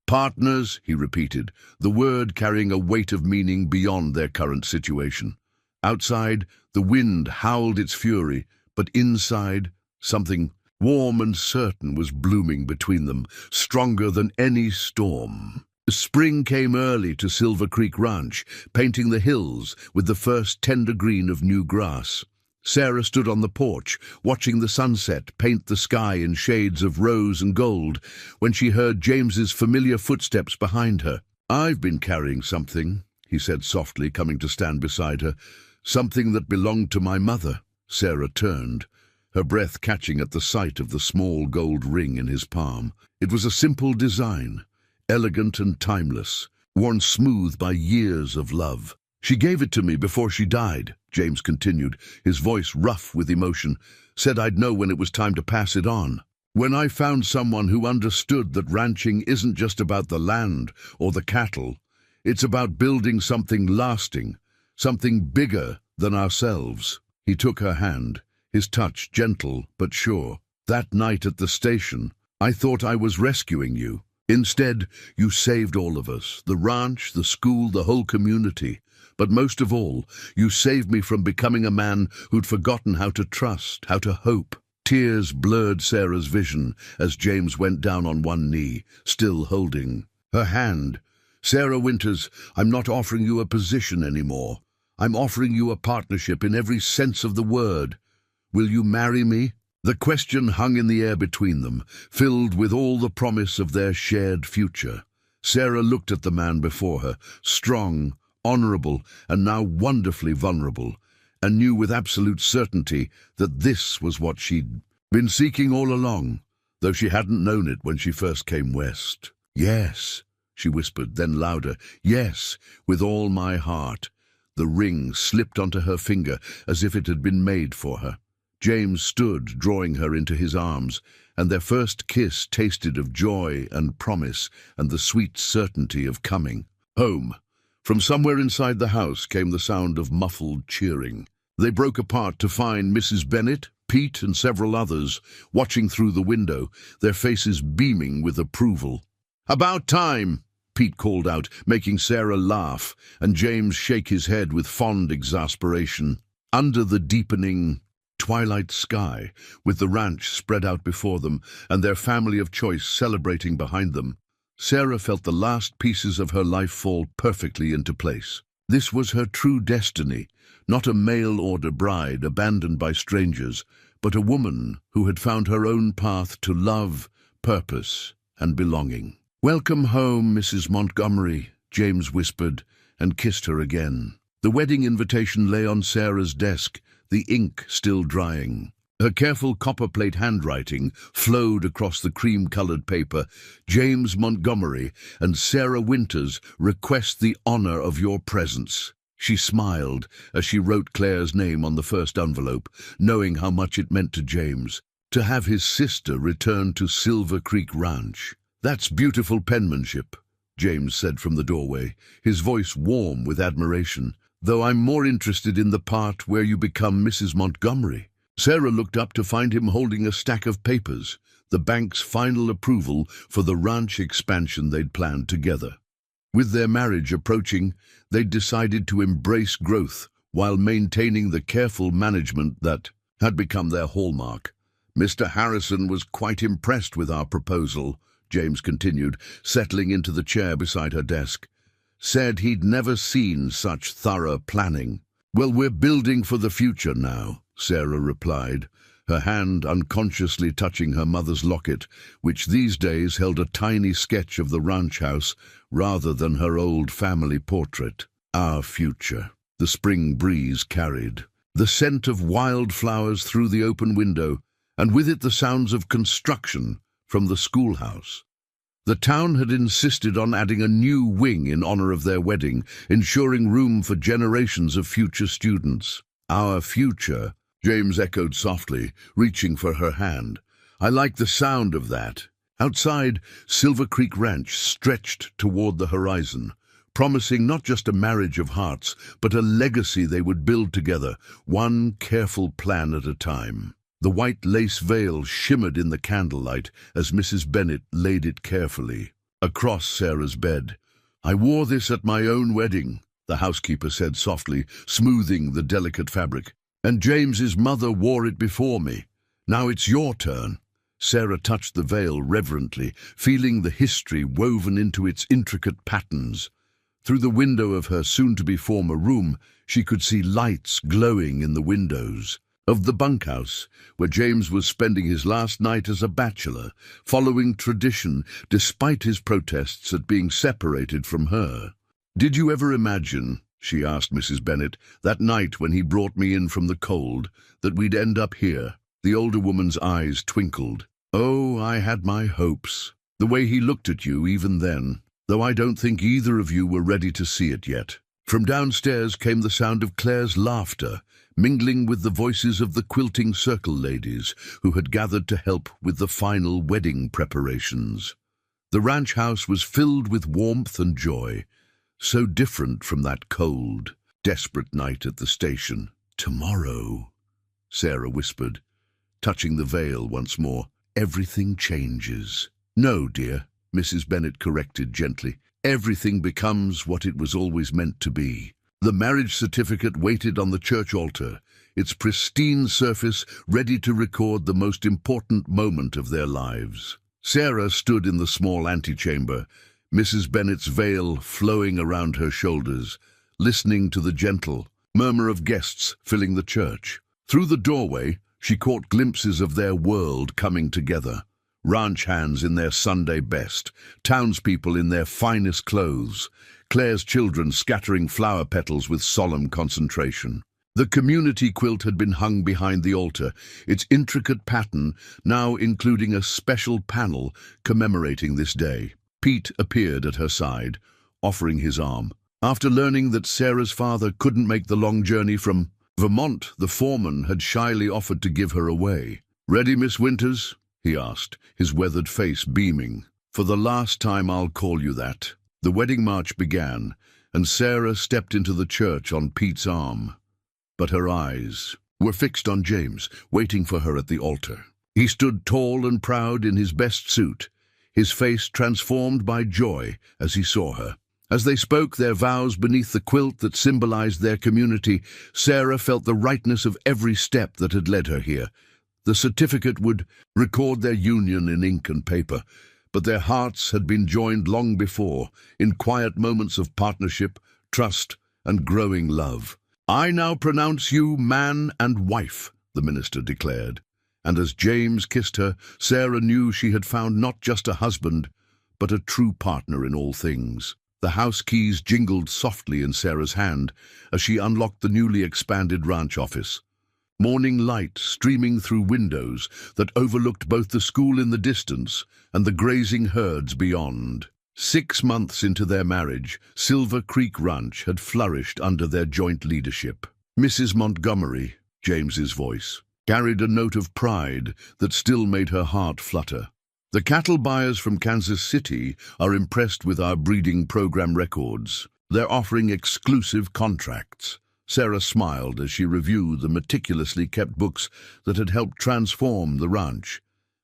"Partners," he repeated, the word carrying a weight of meaning beyond their current situation. Outside, the wind howled its fury, but inside, something warm and certain was blooming between them, stronger than any storm. Spring came early to Silver Creek Ranch, painting the hills with the first tender green of new grass. Sarah stood on the porch, watching the sunset paint the sky in shades of rose and gold, when she heard James's familiar footsteps behind her. "I've been carrying something," he said softly, coming to stand beside her. "Something that belonged to my mother." Sarah turned, her breath catching at the sight of the small gold ring in his palm. It was a simple design, elegant and timeless, worn smooth by years of love. "She gave it to me before she died," James continued, his voice rough with emotion. "Said I'd know when it was time to pass it on. When I found someone who understood that ranching isn't just about the land or the cattle, it's about building something lasting, something bigger than ourselves." He took her hand, his touch gentle but sure. "That night at the station, I thought I was rescuing you. Instead, you saved all of us, the ranch, the school, the whole community. But most of all, you saved me from becoming a man who'd forgotten how to trust, how to hope." Tears blurred Sarah's vision as James went down on one knee, still holding her hand. "Sarah Winters, I'm not offering you a position anymore. I'm offering you a partnership in every sense of the word. Will you marry me?" The question hung in the air between them, filled with all the promise of their shared future. Sarah looked at the man before her, strong, honorable, and now wonderfully vulnerable, and knew with absolute certainty that this was what she'd been seeking all along, though she hadn't known it when she first came west. "Yes," she whispered, then louder, "yes, with all my heart." The ring slipped onto her finger as if it had been made for her. James stood, drawing her into his arms, and their first kiss tasted of joy and promise and the sweet certainty of coming home. From somewhere inside the house came the sound of muffled cheering. They broke apart to find Mrs. Bennett, Pete, and several others watching through the window, their faces beaming with approval. "About time," Pete called out, making Sarah laugh, and James shake his head with fond exasperation. Under the deepening twilight sky, with the ranch spread out before them and their family of choice celebrating behind them, Sarah felt the last pieces of her life fall perfectly into place. This was her true destiny, not a mail-order bride abandoned by strangers, but a woman who had found her own path to love, purpose, and belonging. "Welcome home, Mrs. Montgomery," James whispered, and kissed her again. The wedding invitation lay on Sarah's desk, the ink still drying. Her careful copperplate handwriting flowed across the cream-colored paper. "James Montgomery and Sarah Winters request the honor of your presence." She smiled as she wrote Claire's name on the first envelope, knowing how much it meant to James to have his sister return to Silver Creek Ranch. "That's beautiful penmanship," James said from the doorway, his voice warm with admiration, "though I'm more interested in the part where you become Mrs. Montgomery." Sarah looked up to find him holding a stack of papers, the bank's final approval for the ranch expansion they'd planned together. With their marriage approaching, they'd decided to embrace growth while maintaining the careful management that had become their hallmark. "Mr. Harrison was quite impressed with our proposal," James continued, settling into the chair beside her desk. "Said he'd never seen such thorough planning." "Well, we're building for the future now," Sarah replied, her hand unconsciously touching her mother's locket, which these days held a tiny sketch of the ranch house rather than her old family portrait. Our future. The spring breeze carried the scent of wildflowers through the open window, and with it the sounds of construction from the schoolhouse. The town had insisted on adding a new wing in honor of their wedding, ensuring room for generations of future students. Our future, James echoed softly, reaching for her hand. I like the sound of that. Outside, Silver Creek Ranch stretched toward the horizon, promising not just a marriage of hearts, but a legacy they would build together, one careful plan at a time. The white lace veil shimmered in the candlelight as Mrs. Bennet laid it carefully across Sarah's bed. I wore this at my own wedding, the housekeeper said softly, smoothing the delicate fabric. And James's mother wore it before me. Now it's your turn. Sarah touched the veil reverently, feeling the history woven into its intricate patterns. Through the window of her soon-to-be former room, she could see lights glowing in the windows of the bunkhouse, where James was spending his last night as a bachelor, following tradition despite his protests at being separated from her. Did you ever imagine, she asked Mrs. Bennet, that night when he brought me in from the cold, that we'd end up here? The older woman's eyes twinkled. Oh, I had my hopes. The way he looked at you even then, though I don't think either of you were ready to see it yet. From downstairs came the sound of Claire's laughter, mingling with the voices of the quilting circle ladies who had gathered to help with the final wedding preparations. The ranch house was filled with warmth and joy, so different from that cold, desperate night at the station. Tomorrow, Sarah whispered, touching the veil once more. Everything changes. No, dear, Mrs. Bennet corrected gently. Everything becomes what it was always meant to be. The marriage certificate waited on the church altar, its pristine surface ready to record the most important moment of their lives. Sarah stood in the small antechamber, Mrs. Bennet's veil flowing around her shoulders, listening to the gentle murmur of guests filling the church. Through the doorway, she caught glimpses of their world coming together. Ranch hands in their Sunday best, townspeople in their finest clothes, Claire's children scattering flower petals with solemn concentration. The community quilt had been hung behind the altar, its intricate pattern now including a special panel commemorating this day. Pete appeared at her side, offering his arm. After learning that Sarah's father couldn't make the long journey from Vermont, the foreman had shyly offered to give her away. "Ready, Miss Winters?" he asked, his weathered face beaming. "For the last time I'll call you that." The wedding march began, and Sarah stepped into the church on Pete's arm. But her eyes were fixed on James, waiting for her at the altar. He stood tall and proud in his best suit, his face transformed by joy as he saw her. As they spoke their vows beneath the quilt that symbolized their community, Sarah felt the rightness of every step that had led her here. The certificate would record their union in ink and paper, but their hearts had been joined long before, in quiet moments of partnership, trust, and growing love. "I now pronounce you man and wife," the minister declared. And as James kissed her, Sarah knew she had found not just a husband, but a true partner in all things. The house keys jingled softly in Sarah's hand as she unlocked the newly expanded ranch office. Morning light streaming through windows that overlooked both the school in the distance and the grazing herds beyond. 6 months into their marriage, Silver Creek Ranch had flourished under their joint leadership. Mrs. Montgomery, James's voice, carried a note of pride that still made her heart flutter. "The cattle buyers from Kansas City are impressed with our breeding program records. They're offering exclusive contracts." Sarah smiled as she reviewed the meticulously kept books that had helped transform the ranch.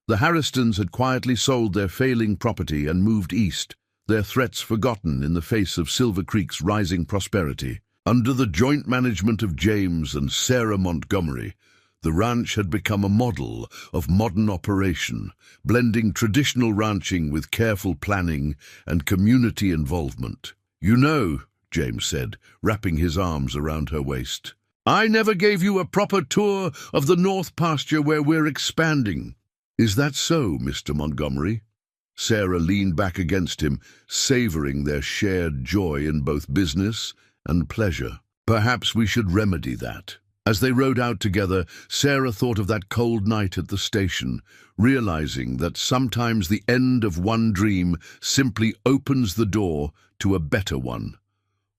The Harristons had quietly sold their failing property and moved east, their threats forgotten in the face of Silver Creek's rising prosperity. Under the joint management of James and Sarah Montgomery, the ranch had become a model of modern operation, blending traditional ranching with careful planning and community involvement. "You know," James said, wrapping his arms around her waist, "I never gave you a proper tour of the north pasture where we're expanding." "Is that so, Mr. Montgomery?" Sarah leaned back against him, savoring their shared joy in both business and pleasure. Perhaps we should remedy that. As they rode out together, Sarah thought of that cold night at the station, realizing that sometimes the end of one dream simply opens the door to a better one.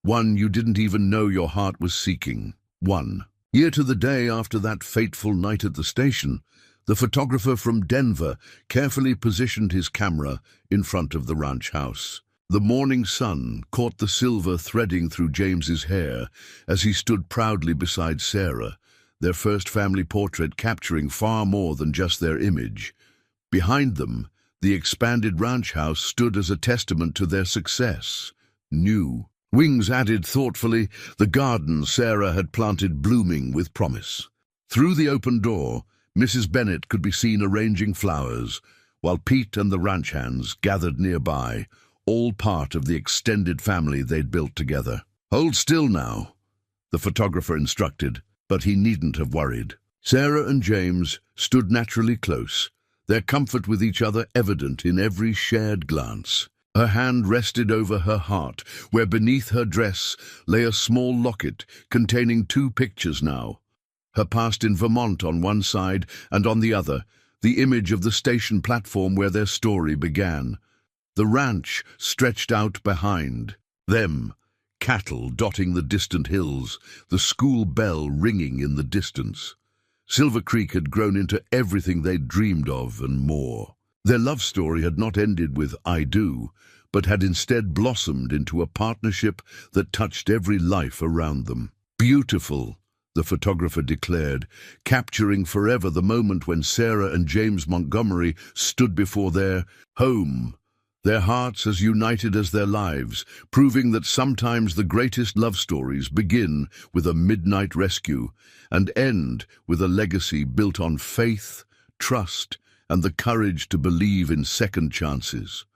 One you didn't even know your heart was seeking. 1 year to the day after that fateful night at the station, the photographer from Denver carefully positioned his camera in front of the ranch house. The morning sun caught the silver threading through James's hair as he stood proudly beside Sarah, their first family portrait capturing far more than just their image. Behind them, the expanded ranch house stood as a testament to their success. New wings added thoughtfully, the garden Sarah had planted blooming with promise. Through the open door, Mrs. Bennet could be seen arranging flowers, while Pete and the ranch hands gathered nearby, all part of the extended family they'd built together. "Hold still now," the photographer instructed, but he needn't have worried. Sarah and James stood naturally close, their comfort with each other evident in every shared glance. Her hand rested over her heart, where beneath her dress lay a small locket containing 2 pictures now. Her past in Vermont on one side, and on the other, the image of the station platform where their story began. The ranch stretched out behind them, cattle dotting the distant hills, the school bell ringing in the distance. Silver Creek had grown into everything they'd dreamed of and more. Their love story had not ended with "I do," but had instead blossomed into a partnership that touched every life around them. "Beautiful," the photographer declared, capturing forever the moment when Sarah and James Montgomery stood before their home, their hearts as united as their lives, proving that sometimes the greatest love stories begin with a midnight rescue and end with a legacy built on faith, trust, and the courage to believe in second chances.